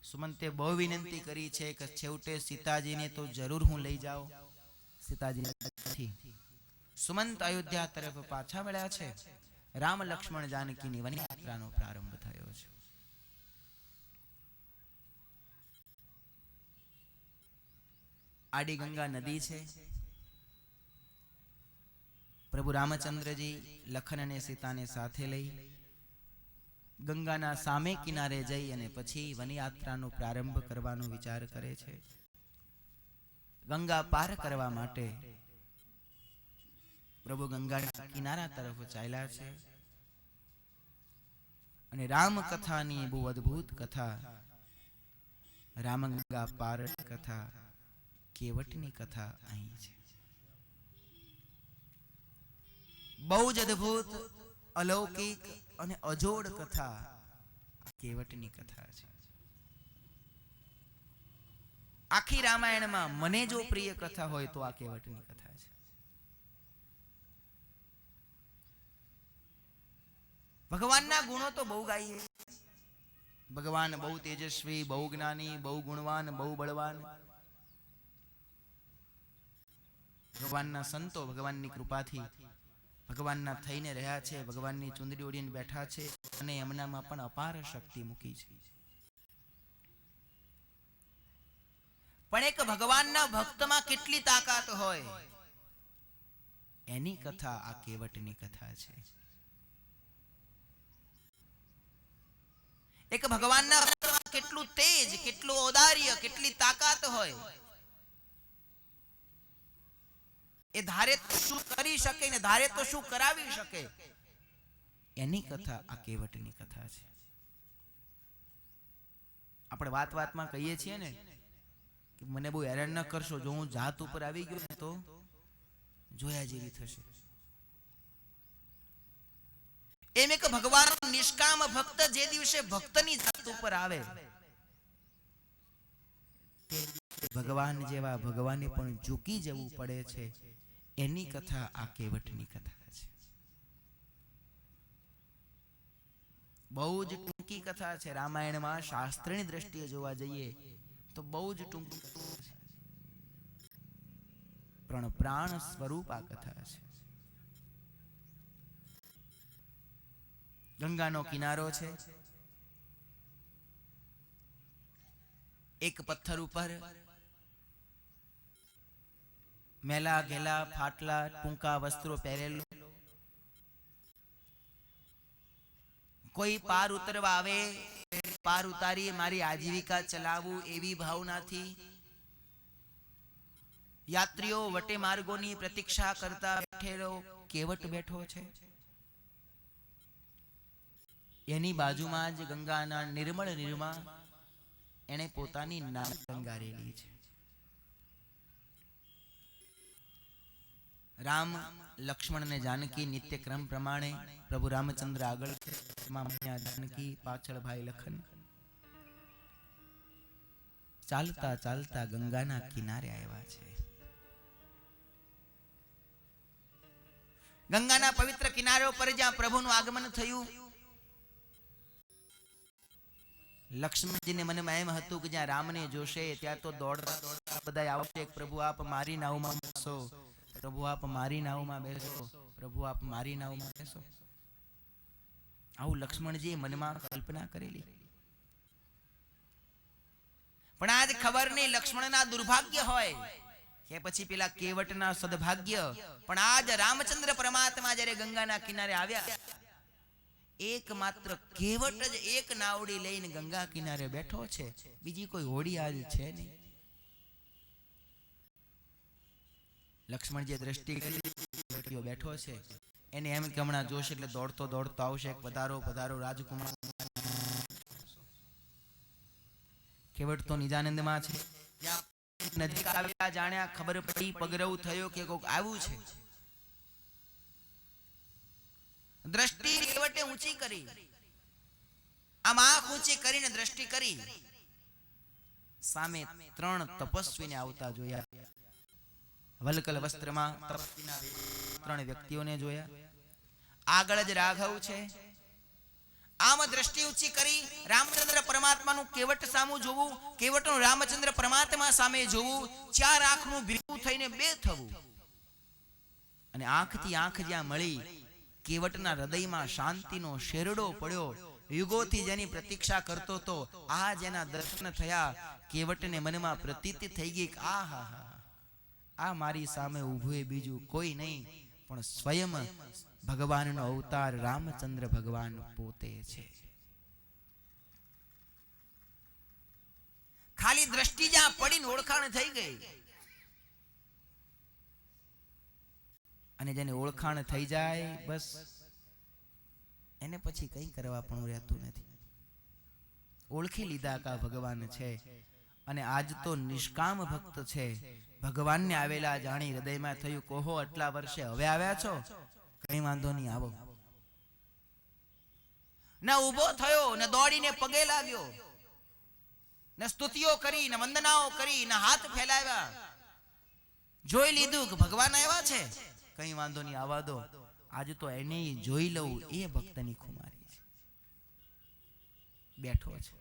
સુમંતે બહુ વિનંતી કરી છે કે છેવટે સીતાજીને તો જરૂર હું લઈ જાઉં. સીતાજી નથી. સુમંત અયોધ્યા તરફ પાછા વળ્યા છે. રામ લક્ષ્મણ જાનકીની વનયાત્રાનો પ્રારંભ થયો છે. આડી ગંગા નદી છે. પ્રભુ રામચંદ્રજી લખન અને સીતાને સાથે લઈ ગંગાના સામે કિનારે જઈ અને પછી વનયાત્રાનો પ્રારંભ કરવાનો વિચાર કરે છે. ગંગા પાર કરવા માટે પ્રભુ ગંગાના કિનારા તરફ ચાલ્યા છે. અને રામ કથાની બહુ અદ્ભુત કથા, રામગંગા પાર કથા, કેવટની કથા અહીં છે. બહુ જ અદ્ભુત, અલૌકિક અને અજોડ કથા કેવટની કથા છે. આખી રામાયણમાં મને જો પ્રિય કથા હોય તો આ કેવટની કથા છે. ભગવાનના ગુણો તો બહુ ગાઈએ, ભગવાન બહુ તેજસ્વી, બહુ જ્ઞાની, બહુ ગુણવાન, બહુ બળવાન. ભગવાનના સંતો ભગવાનની કૃપાથી ભગવાનના થઈને રહ્યા છે, ભગવાનની ચુંદડી ઓઢીને બેઠા છે અને એમનામાં પણ અપાર શક્તિ મૂકી છે. પણ એક ભગવાનના ભક્તમાં કેટલી તાકાત હોય એની કથા આ કેવટની કથા છે. એક ભગવાનના ભક્તમાં કેટલું તેજ, કેટલું ઔદાર્ય, કેટલી તાકાત હોય. એ ધારે તો શું કરી શકે ને ધારે તો શું કરાવી શકે એની કથા આ કેવટની કથા છે. આપણે વાત વાતમાં કહીએ છીએ ને કે મને બહુ હેરાન ન કરશો, જો હું જાત ઉપર આવી ગયો ને તો જોયા જેવી થશે. એમ એક ભગવાન નિષ્કામ ભક્ત જે દિવસે ભક્તની જાત ઉપર આવે ભગવાન જેવા ભગવાને પણ ઝૂકી જવું પડે છે. એની કથા આ કેવટની કથા છે. બહુ જ ટૂંકી કથા છે. રામાયણમાં શાસ્ત્રની દ્રષ્ટિએ જોવા જઈએ તો બહુ જ ટૂંકી કથા છે, પણ પ્રાણ સ્વરૂપ આ કથા છે. ગંગાનો કિનારો છે. એક પથ્થર ઉપર મેલા ઘેલા ફાટલા ટૂંકા વસ્ત્રો પહેરેલું કોઈ પાર ઉતરવા આવે, પાર ઉતારી મારી આજીવિકા ચલાવવું એવી ભાવનાથી યાત્રીઓ વટે માર્ગોની પ્રતીક્ષા કરતા બેઠેલો કેવટ બેઠો છે. એની બાજુમાં જ ગંગાના નિર્મળ નિર્મા એને પોતાની નાવ ગંગારેલી છે. રામ, લક્ષ્મણ ને જાનકી નિત્ય ક્રમ પ્રમાણે પ્રભુ રામચંદ્ર આગળ, જાનકી પાછળ ભાઈ લખન ચાલતા ચાલતા ગંગાના કિનારે આવ્યા છે. ગંગાના પવિત્ર કિનારે ઉપર જ્યાં પ્રભુનું આગમન થયું, લક્ષ્મણજીને મનમાં એમ હતું કે જ્યાં રામને જોશે ત્યાં તો દોડતા દોડતા બધા આવશે, પ્રભુ આપ મારી નાવમાં બેસો, પ્રભુ આપ મારી નાવમાં બેસો, પ્રભુ આપ મારી નાવમાં બેસો. આવું લક્ષ્મણજીએ મનમાં કલ્પના કરેલી. પણ આજ ખબર નહીં લક્ષ્મણના દુર્ભાગ્ય હોય કે પછી પેલા કેવટના સદભાગ્ય. પણ આજ રામચંદ્ર પરમાત્મા જ્યારે ગંગાના કિનારે આવ્યા, એકમાત્ર કેવટ જ એક નાવડી લઈને ગંગા કિનારે બેઠો છે, બીજી કોઈ હોડી આજ છે નહીં. લક્ષ્મણજીએ દ્રષ્ટિ કરી બેઠો છે, એને એમ કે હમણાં જોશે એટલે દોડતો દોડતો આવશે, પધારો પધારો રાજકુમાર. કેવટ તો નિજાનંદમાં છે. નજીક આવ્યા જાણ્યા ખબર પડી, પગરવ થયો કે કોક આવ્યું છે. દ્રષ્ટિ કેવટે ઊંચી કરી, આમ આંખ ઊંચી કરીને દ્રષ્ટિ કરી, સામે 3 તપસ્વીને આવતા જોયા. વલકલ વસ્ત્રમાં 3 વ્યક્તિઓને જોયા. આગળ જ રાઘવ છે. આમ દ્રષ્ટિ ઊંચી કરી રામચંદ્ર પરમાત્માનું કેવટ સામું જોવું, કેવટનું રામચંદ્ર પરમાત્મા સામે જોવું, 4 આંખનું ભેગું થઈને 2 થવું. અને આંખથી આંખ જ્યાં મળી, કેવટના હૃદયમાં શાંતિનો શેરડો પડ્યો. યુગોથી જેની પ્રતીક્ષા કરતો હતો, આ જેના દર્શન થયા, કેવટને મનમાં પ્રતીતિ થઈ ગઈ કે આ મારી સામે ઊભું એ બીજું કોઈ નહીં પણ સ્વયં ભગવાનનો અવતાર રામચંદ્ર ભગવાન પોતે છે. ખાલી દ્રષ્ટિ જ્યાં પડીને ઓળખાણ થઈ ગઈ. અને જેને ઓળખાણ થઈ જાય બસ એને પછી કંઈ કરવા પણ રહેતું નથી. ઓળખી લીધા કા ભગવાન છે. અને આજ તો નિષ્કામ ભક્ત છે. ભગવાનને આવેલા જાણી હૃદયમાં થયું, કોહો આટલા વર્ષે હવે આવ્યા છો, કઈ વાંધો નહીં, આવો. ના ઊભો થયો, ને દોડીને પગે લાગ્યો, ને સ્તુતિઓ કરી, ને વંદનાઓ કરી, ને હાથ ફેલાવ્યા. જોઈ લીધું કે ભગવાન આવ્યા છે, કઈ વાંધો નહીં, આવવા દો. આજે તો એને જોઈ લઉં, એ ભક્તની ખુમારી છે. બેઠો છે.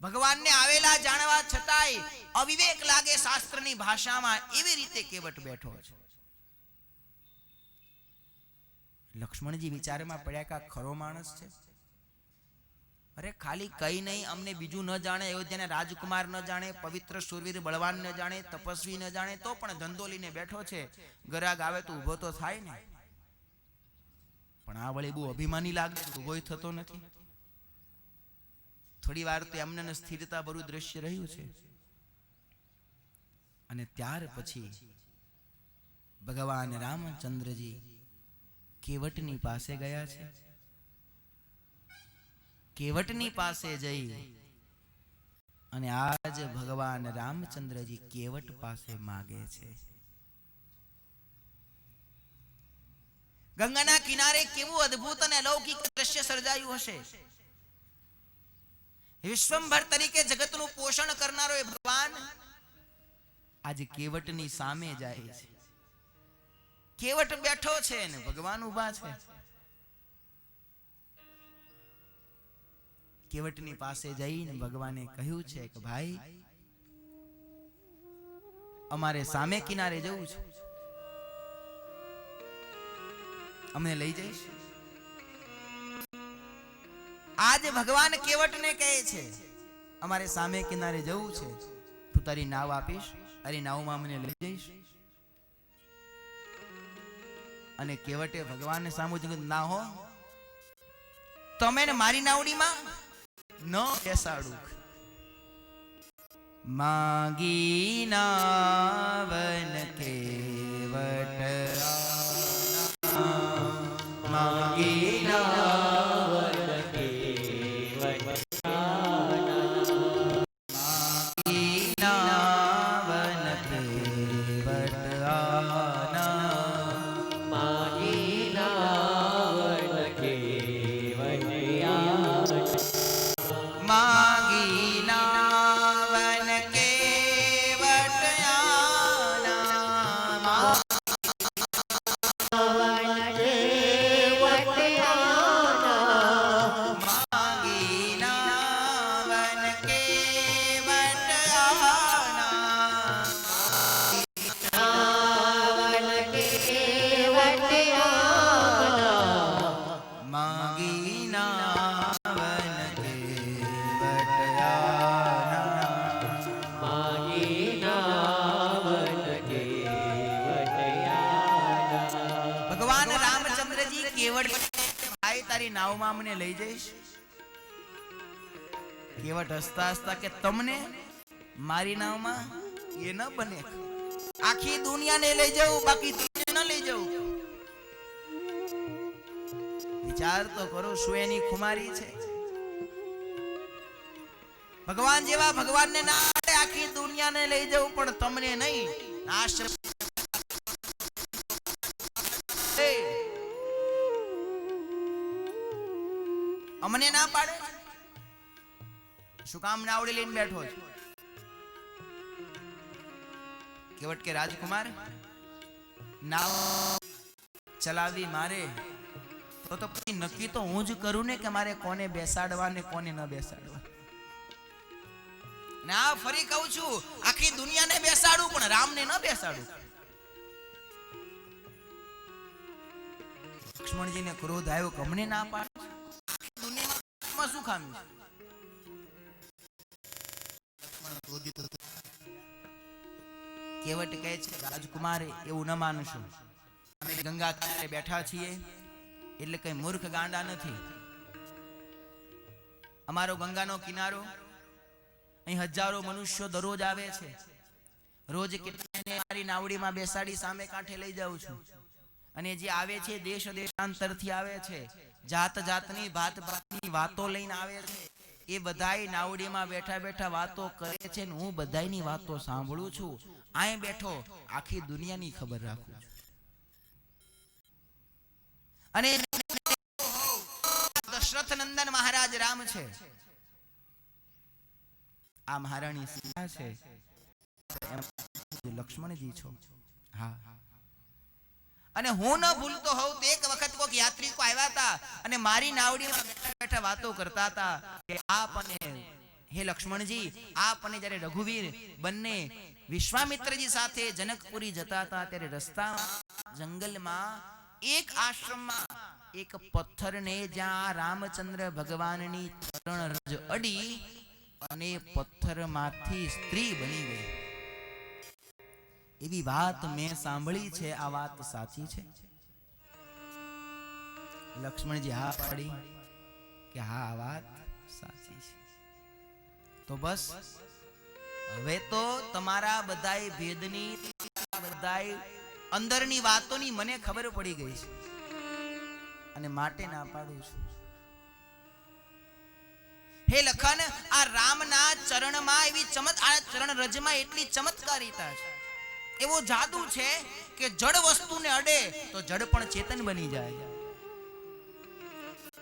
ભગવાનને આવેલા જાણવા છતાંય અવિવેક લાગે શાસ્ત્રની ભાષામાં, એવી રીતે કેવટ બેઠો છે. લક્ષ્મણજી વિચારમાં પડ્યા કે આ ખરો માણસ છે. અરે ખાલી કઈ નહીં, અમને બીજું ન જાણે, અયોધ્યાના રાજકુમાર ન જાણે, પવિત્ર શૂરવીર બળવાન ન જાણે, તપસ્વી ન જાણે, તો પણ ધંધો લઈને બેઠો છે. ગરાગ આવે તો ઊભો તો થાય ને. પણ આ વળી બહુ અભિમાની લાગે, ઊભો થતો નથી. થોડી વાર તો એમને સ્થિરતા ભરું દ્રશ્ય રહ્યું છે. અને ત્યાર પછી ભગવાન રામચંદ્રજી કેવટની પાસે ગયા છે. કેવટની પાસે જઈ અને આજ ભગવાન રામચંદ્રજી કેવટ પાસે માગે છે. ગંગાના કિનારે કેવું અદ્ભુત અને અલૌકિક દ્રશ્ય સર્જાયું હશે. વિશ્વંભર તરીકે જગતનું પોષણ કરનારો એ ભગવાન આજે કેવટની સામે જાય છે. કેવટ બેઠો છે ને ભગવાન ઊભા છે. કેવટની પાસે જઈને ભગવાને કહ્યું છે કે ભાઈ, અમારે સામે કિનારે જવું છે, અમને લઈ જઈશ? આજે ભગવાન કેવટને કહે છે અમારે સામે કિનારે જવું છે, તું તારી નાવ આપીશ? તારી નાવમાં મને લઈ જઈશ? અને કેવટે ભગવાનને સામું કીધું, ના હો, તમે ને મારી નાવડીમાં ન બેસાડું. માગી નાવન કેવટ માગી નાવન કેવટ માગી નાવન કેવટ માગી નાવન કેવટ માગી નાવન કેવટ તારી નાવમાં મને લઈ જઈશ? કેવટ હસતા હસતા કે તમને મારી નાવમાં એ ન બને. આખી દુનિયાને લઈ જવું, બાકી તુને ન લઈ જવું. વિચાર તો કરો, શું એની ખુમારી છે. ભગવાન જેવા ભગવાનને ના આખી દુનિયાને લઈ જવું, પણ તમને નહીં. આશ્રમ અમને ના પાડે? શું કામ નાવડી લઈને બેઠો છે? કેવટ કે રાજકુમાર, નાવ ચલાવી મારે તો પછી નક્કી તો હું જ કરું ને કે મારે કોને બેસાડવા ને કોને ન બેસાડવા. ના, ફરી કહું છું, આખી દુનિયાને બેસાડું પણ રામને ન બેસાડું. લક્ષ્મણજીને ક્રોધ આવ્યો કે અમને ના પાડે. શું ખામી? કેવટ કહે છે રાજકુમારે એવું ન માનશો, અમે ગંગા કિનારે બેઠા છીએ એટલે કઈ મૂર્ખ ગાંડા નથી. અમારો ગંગાનો કિનારો, અહીં હજારો મનુષ્યો દરરોજ આવે છે. રોજ કેટલાને મારી નાવડીમાં બેસાડી સામે કાંઠે લઈ જાઉં છું. અને જે આવે છે દેશ દેશાંતરથી આવે છે, જાત જાતની ભાત ભાતની વાતો લઈને આવે છે. એ બધાય નાવડીમાં બેઠા બેઠા વાતો કરે છે ને હું બધાયની વાતો સાંભળું છું. અહીં બેઠો આખી દુનિયાની ખબર રાખું છું. અને દશરથ નંદન મહારાજ રામ છે, આ મહારાણી સીતા છે, લક્ષ્મણજી છો. હા, અને હું ન ભૂલતો હોઉં તો એક વખત કોઈક યાત્રિકો આવ્યા હતા અને મારી નાવડીમાં બેઠા બેઠા વાતો કરતા હતા કે આપ અને હે લક્ષ્મણજી, આપ અને જ્યારે રઘુવીર બંને વિશ્વામિત્રજી સાથે જનકપુરી જતા હતા ત્યારે રસ્તામાં જંગલમાં એક આશ્રમમાં એક પથ્થરને જ્યાં રામચંદ્ર ભગવાનની ચરણ રજ અડી અને પથ્થરમાંથી સ્ત્રી બની ગઈ, એવી વાત મેં સાંભળી છે. આ વાત સાચી છે? લક્ષ્મણજી હા પાડી કે હા, આ વાત સાચી છે. તો બસ હવે તો તમારા બધાય ભેદની, બધાય અંદરની વાતોની મને ખબર પડી ગઈ છે અને માટે ના પાડું છું. હે લખન, આ રામના ચરણમાં એવી આ ચરણ રજમાં એટલી ચમત્કારિતા છે, એવો જાદુ છે કે જડ વસ્તુને અડે તો જડ પણ ચેતન બની જાય.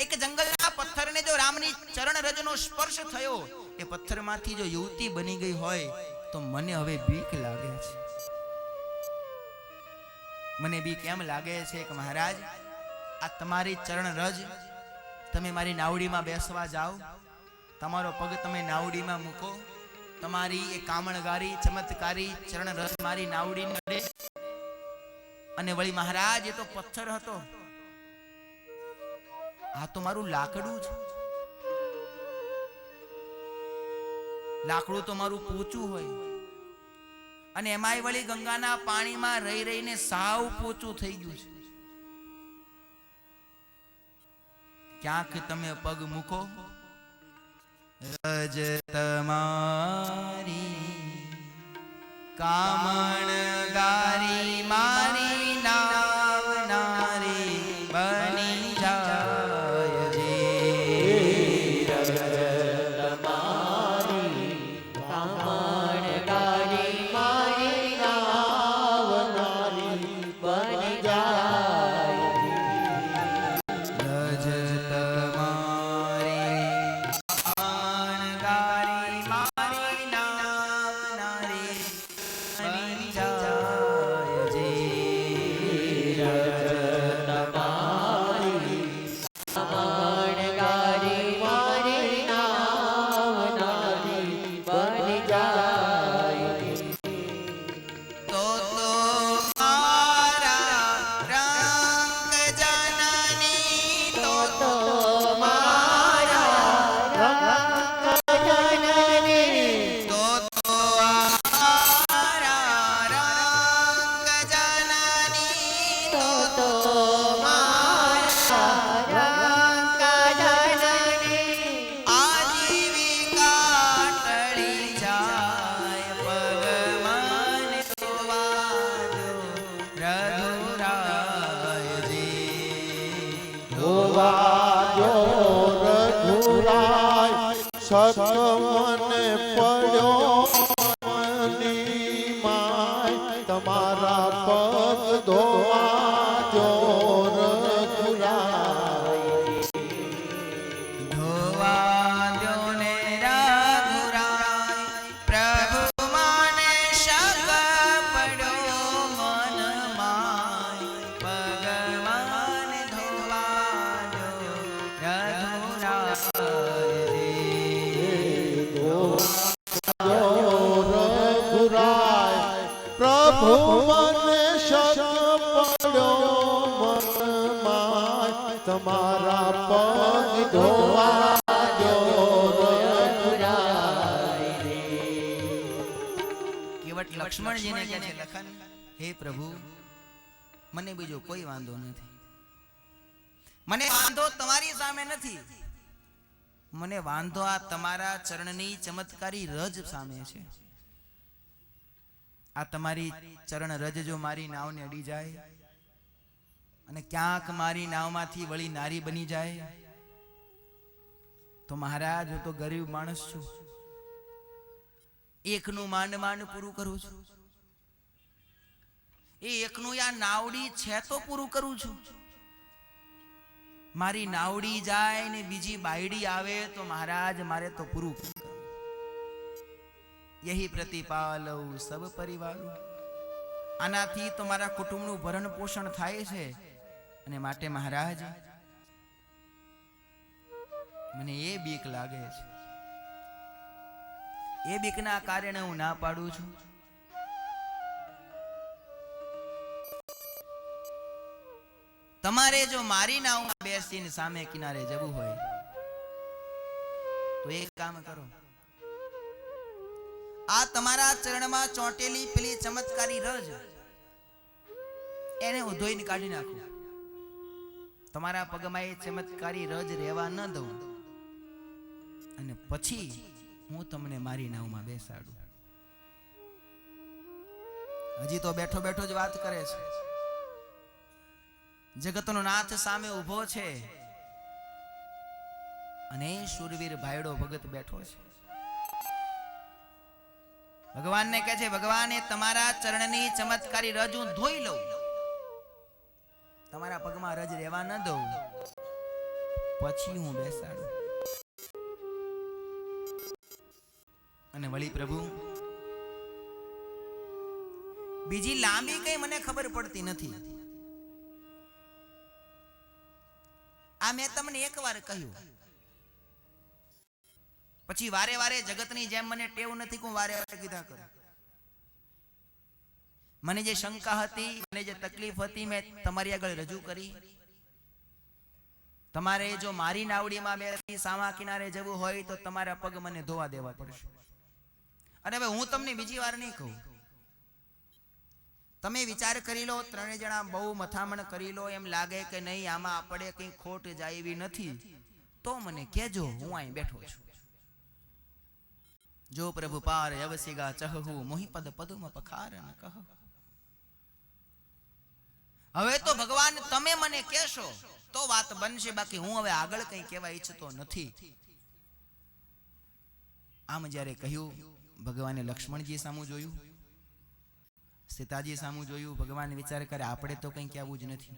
એક જંગલના પથ્થરને જો રામની ચરણ રજનો સ્પર્શ થયો, એ પથ્થરમાંથી જો યુવતી બની ગઈ હોય તો મને હવે બીક લાગે છે. મને બીક એમ લાગે છે કે મહારાજ, આ તમારી ચરણ રજ તમે મારી નાવડીમાં બેસવા જાઓ, તમારો પગ તમે નાવડીમાં મૂકો, તમારી એ કામણગારી ચમત્કારી ચરણ રજ મારી નાવડીને અડે અને વળી મહારાજ એ તો પથ્થર હતો, આ તો મારું લાકડું છે. લાકડું તો મારું પોચું હોય અને એમાંય વળી ગંગાના પાણીમાં રહી રહીને સાવ પોચું થઈ ગયું છે. ક્યાંક તમે પગ મૂકો, રજ તમારી કામણગારી મારી નાવનારી બની જાય. સકમને પડ્યો તમારા પગ ધોવા જો તમારા પગ ધોવા જો કેવટ લક્ષ્મણજીને કહે છે, લખન હે પ્રભુ, મને બીજો કોઈ વાંધો નથી, મને વાંધો તમારી સામે નથી, મને વાંધો આ તમારા ચરણની ચમત્કારી રજ સામે છે. આ તમારી ચરણ રજ જો મારી નાવને અડી જાય અને ક્યાંક મારી નાવમાંથી વળી નારી બની જાય તો મહારાજ, હું તો ગરીબ માણસ છું, એકનું માંડ માંડ પૂરું કરું છું, એ એકનું આ નાવડી છે તો પૂરું કરું છું. મારી નાવડી જાય ને બીજી બાયડી આવે તો મહારાજ મારે તો પૂરું કરવું. યહી પ્રતિપાલવ સબ પરિવાર, આનાથી તો મારા કુટુંબનું ભરણ પોષણ થાય છે અને માટે મહારાજ મને એ બીક લાગે છે એ બીકના કારણે હું ના પાડું છું. તમારે જો મારી નાવમાં બેસીને સામે કિનારે જવું હોય તો એક કામ કરો, આ તમારા ચરણમાં ચોંટેલી પેલી ચમત્કારી રજ એને ઉધોઈને કાઢી નાખો. તમારા પગમાં એ ચમત્કારી રજ રહેવા ન દઉં અને પછી હું તમને મારી નાવમાં બેસાડું. હજી તો બેઠો બેઠો જ વાત કરે છે. જગતનો નાથ સામે ઊભો છે અને શૂરવીર ભાયડો ભગત બેઠો છે. ભગવાનને કહે છે, ભગવાને તમારા ચરણની ચમત્કારી રજ હું ધોઈ લઉં, તમારા પગમાં રજ રહેવા ન દઉં, પછી હું બેસાડું. અને વળી પ્રભુ બીજી લાંબી કઈ મને ખબર પડતી નથી. આ મેં તમને એકવાર કહ્યું, પછી વારે વારે જગતની જેમ મને ટેવ નથી કે હું વારે વારે કીધા કરું. મને જે શંકા હતી, મને જે તકલીફ હતી, મેં તમારી આગળ રજૂ કરી. તમારે જો મારી નાવડીમાં બેસી સામા કિનારે જવું હોય તો તમારા પગ મને ધોવા દેવા પડશે. અને હવે હું તમને બીજી વાર નહીં કહું, તમે વિચાર કરી લો, ત્રણે જણા બહુ મથામણ કરી લો, એમ લાગે કે નહીં આમાં આપણે કઈ ખોટ જાય એવી નથી તો મને કહેજો, હું અહીં બેઠો છું. જો પ્રભુ પાર અવસિગા ચહુ મોહિપદ પદુમ પખાર ન કહો. હવે તો ભગવાન તમે મને કહેશો તો વાત બનશે, બાકી હું હવે આગળ કઈ કહેવા ઈચ્છતો નથી. આમ જ્યારે કહ્યું, ભગવાને લક્ષ્મણજી સામું જોયું, સીતાજી સામું જોયું. ભગવાન વિચાર કરે આપણે તો કંઈ કહેવું જ નથી.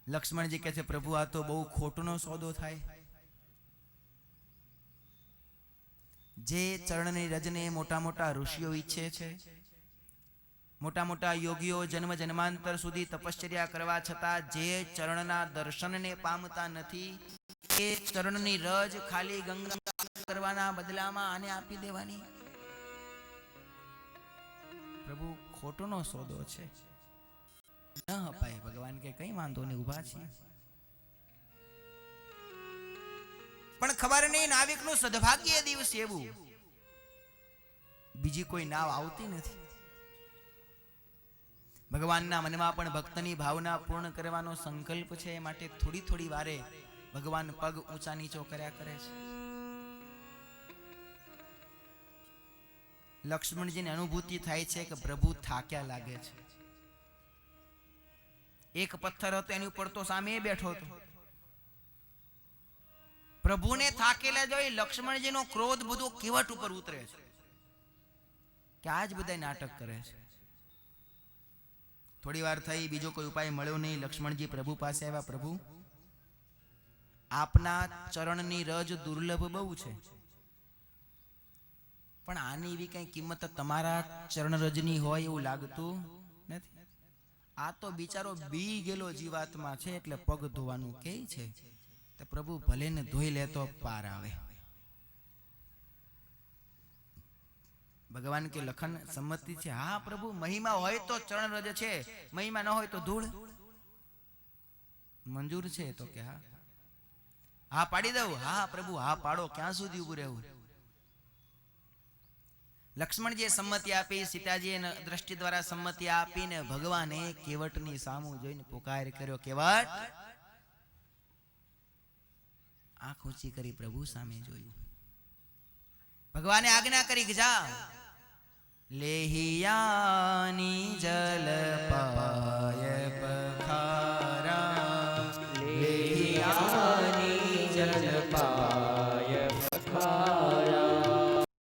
લક્ષ્મણજી કહે છે, પ્રભુ આ તો બહુ ખોટનો સોદો થાય. જે ચરણની રજને મોટા મોટા ઋષિઓ ઈચ્છે છે, મોટા મોટા યોગીઓ જન્મ જન્માંતર સુધી તપશ્ચર્યા કરવા છતાં જે ચરણના દર્શનને પામતા નથી, એ ચરણની રજ ખાલી ગંગા કરવાના બદલામાં આને આપી દેવાની. પ્રભુ ખોટોનો સોદો છે, ન અપાય. ભગવાન કે કઈ વાંધો નહીં, ઉભા છીએ. પણ ખબર નહીં નાવિકનું સદભાગ્ય એ દિવસ એવું, બીજી કોઈ નાવ આવતી નથી. ભગવાનના મનમાં પણ ભક્તની ભાવના પૂર્ણ કરવાનો સંકલ્પ છે, માટે થોડી થોડી વારે ભગવાન પગ ઊંચા નીચો કર્યા કરે છે. લક્ષ્મણજીને અનુભૂતિ થાય છે કે પ્રભુ થાક્યા લાગે છે. એક પથ્થર હતો એની ઉપર તો સામે બેઠો હતો. પ્રભુને થાકેલા જોઈ લક્ષ્મણજીનો ક્રોધ બધો કેવટ ઉપર ઉતરે છે કે આજ બધા નાટક કરે છે. થોડી વાર થઈ, બીજો કોઈ ઉપાય મળ્યો નહીં. લક્ષ્મણજી પ્રભુ પાસે આવ્યા, પ્રભુ આપના ચરણની રજ દુર્લભ બહુ છે, પણ આની એવી કઈ કિંમત તમારા ચરણ રજની હોય એવું લાગતું નથી. આ તો બિચારો બી ગયેલો જીવાત્મા છે એટલે પગ ધોવાનું કહે છે. તો પ્રભુ ભલે ને ધોઈ લે તો પાર આવે. ભગવાન કે લખન સંમતિ છે? હા પ્રભુ, મહિમા હોય તો ચરણ રજ છે, મહિમા ન હોય તો ધૂળ. મંજૂર છે? તો કે હા. હા પાડી દઉં. હા પ્રભુ હા પાડો. ક્યાં સુધી ઉભું રહેવું? લક્ષ્મણજીએ સંમતિ આપી, સીતાજીએ દ્રષ્ટિ દ્વારા સંમતિ આપીને ભગવાને કેવટની સામું જોઈને પુકાર કર્યો, કેવટ! આંખ ઊંચી કરી પ્રભુ સામે જોયું. ભગવાને આજ્ઞા કરી કે જા. લેહિયાની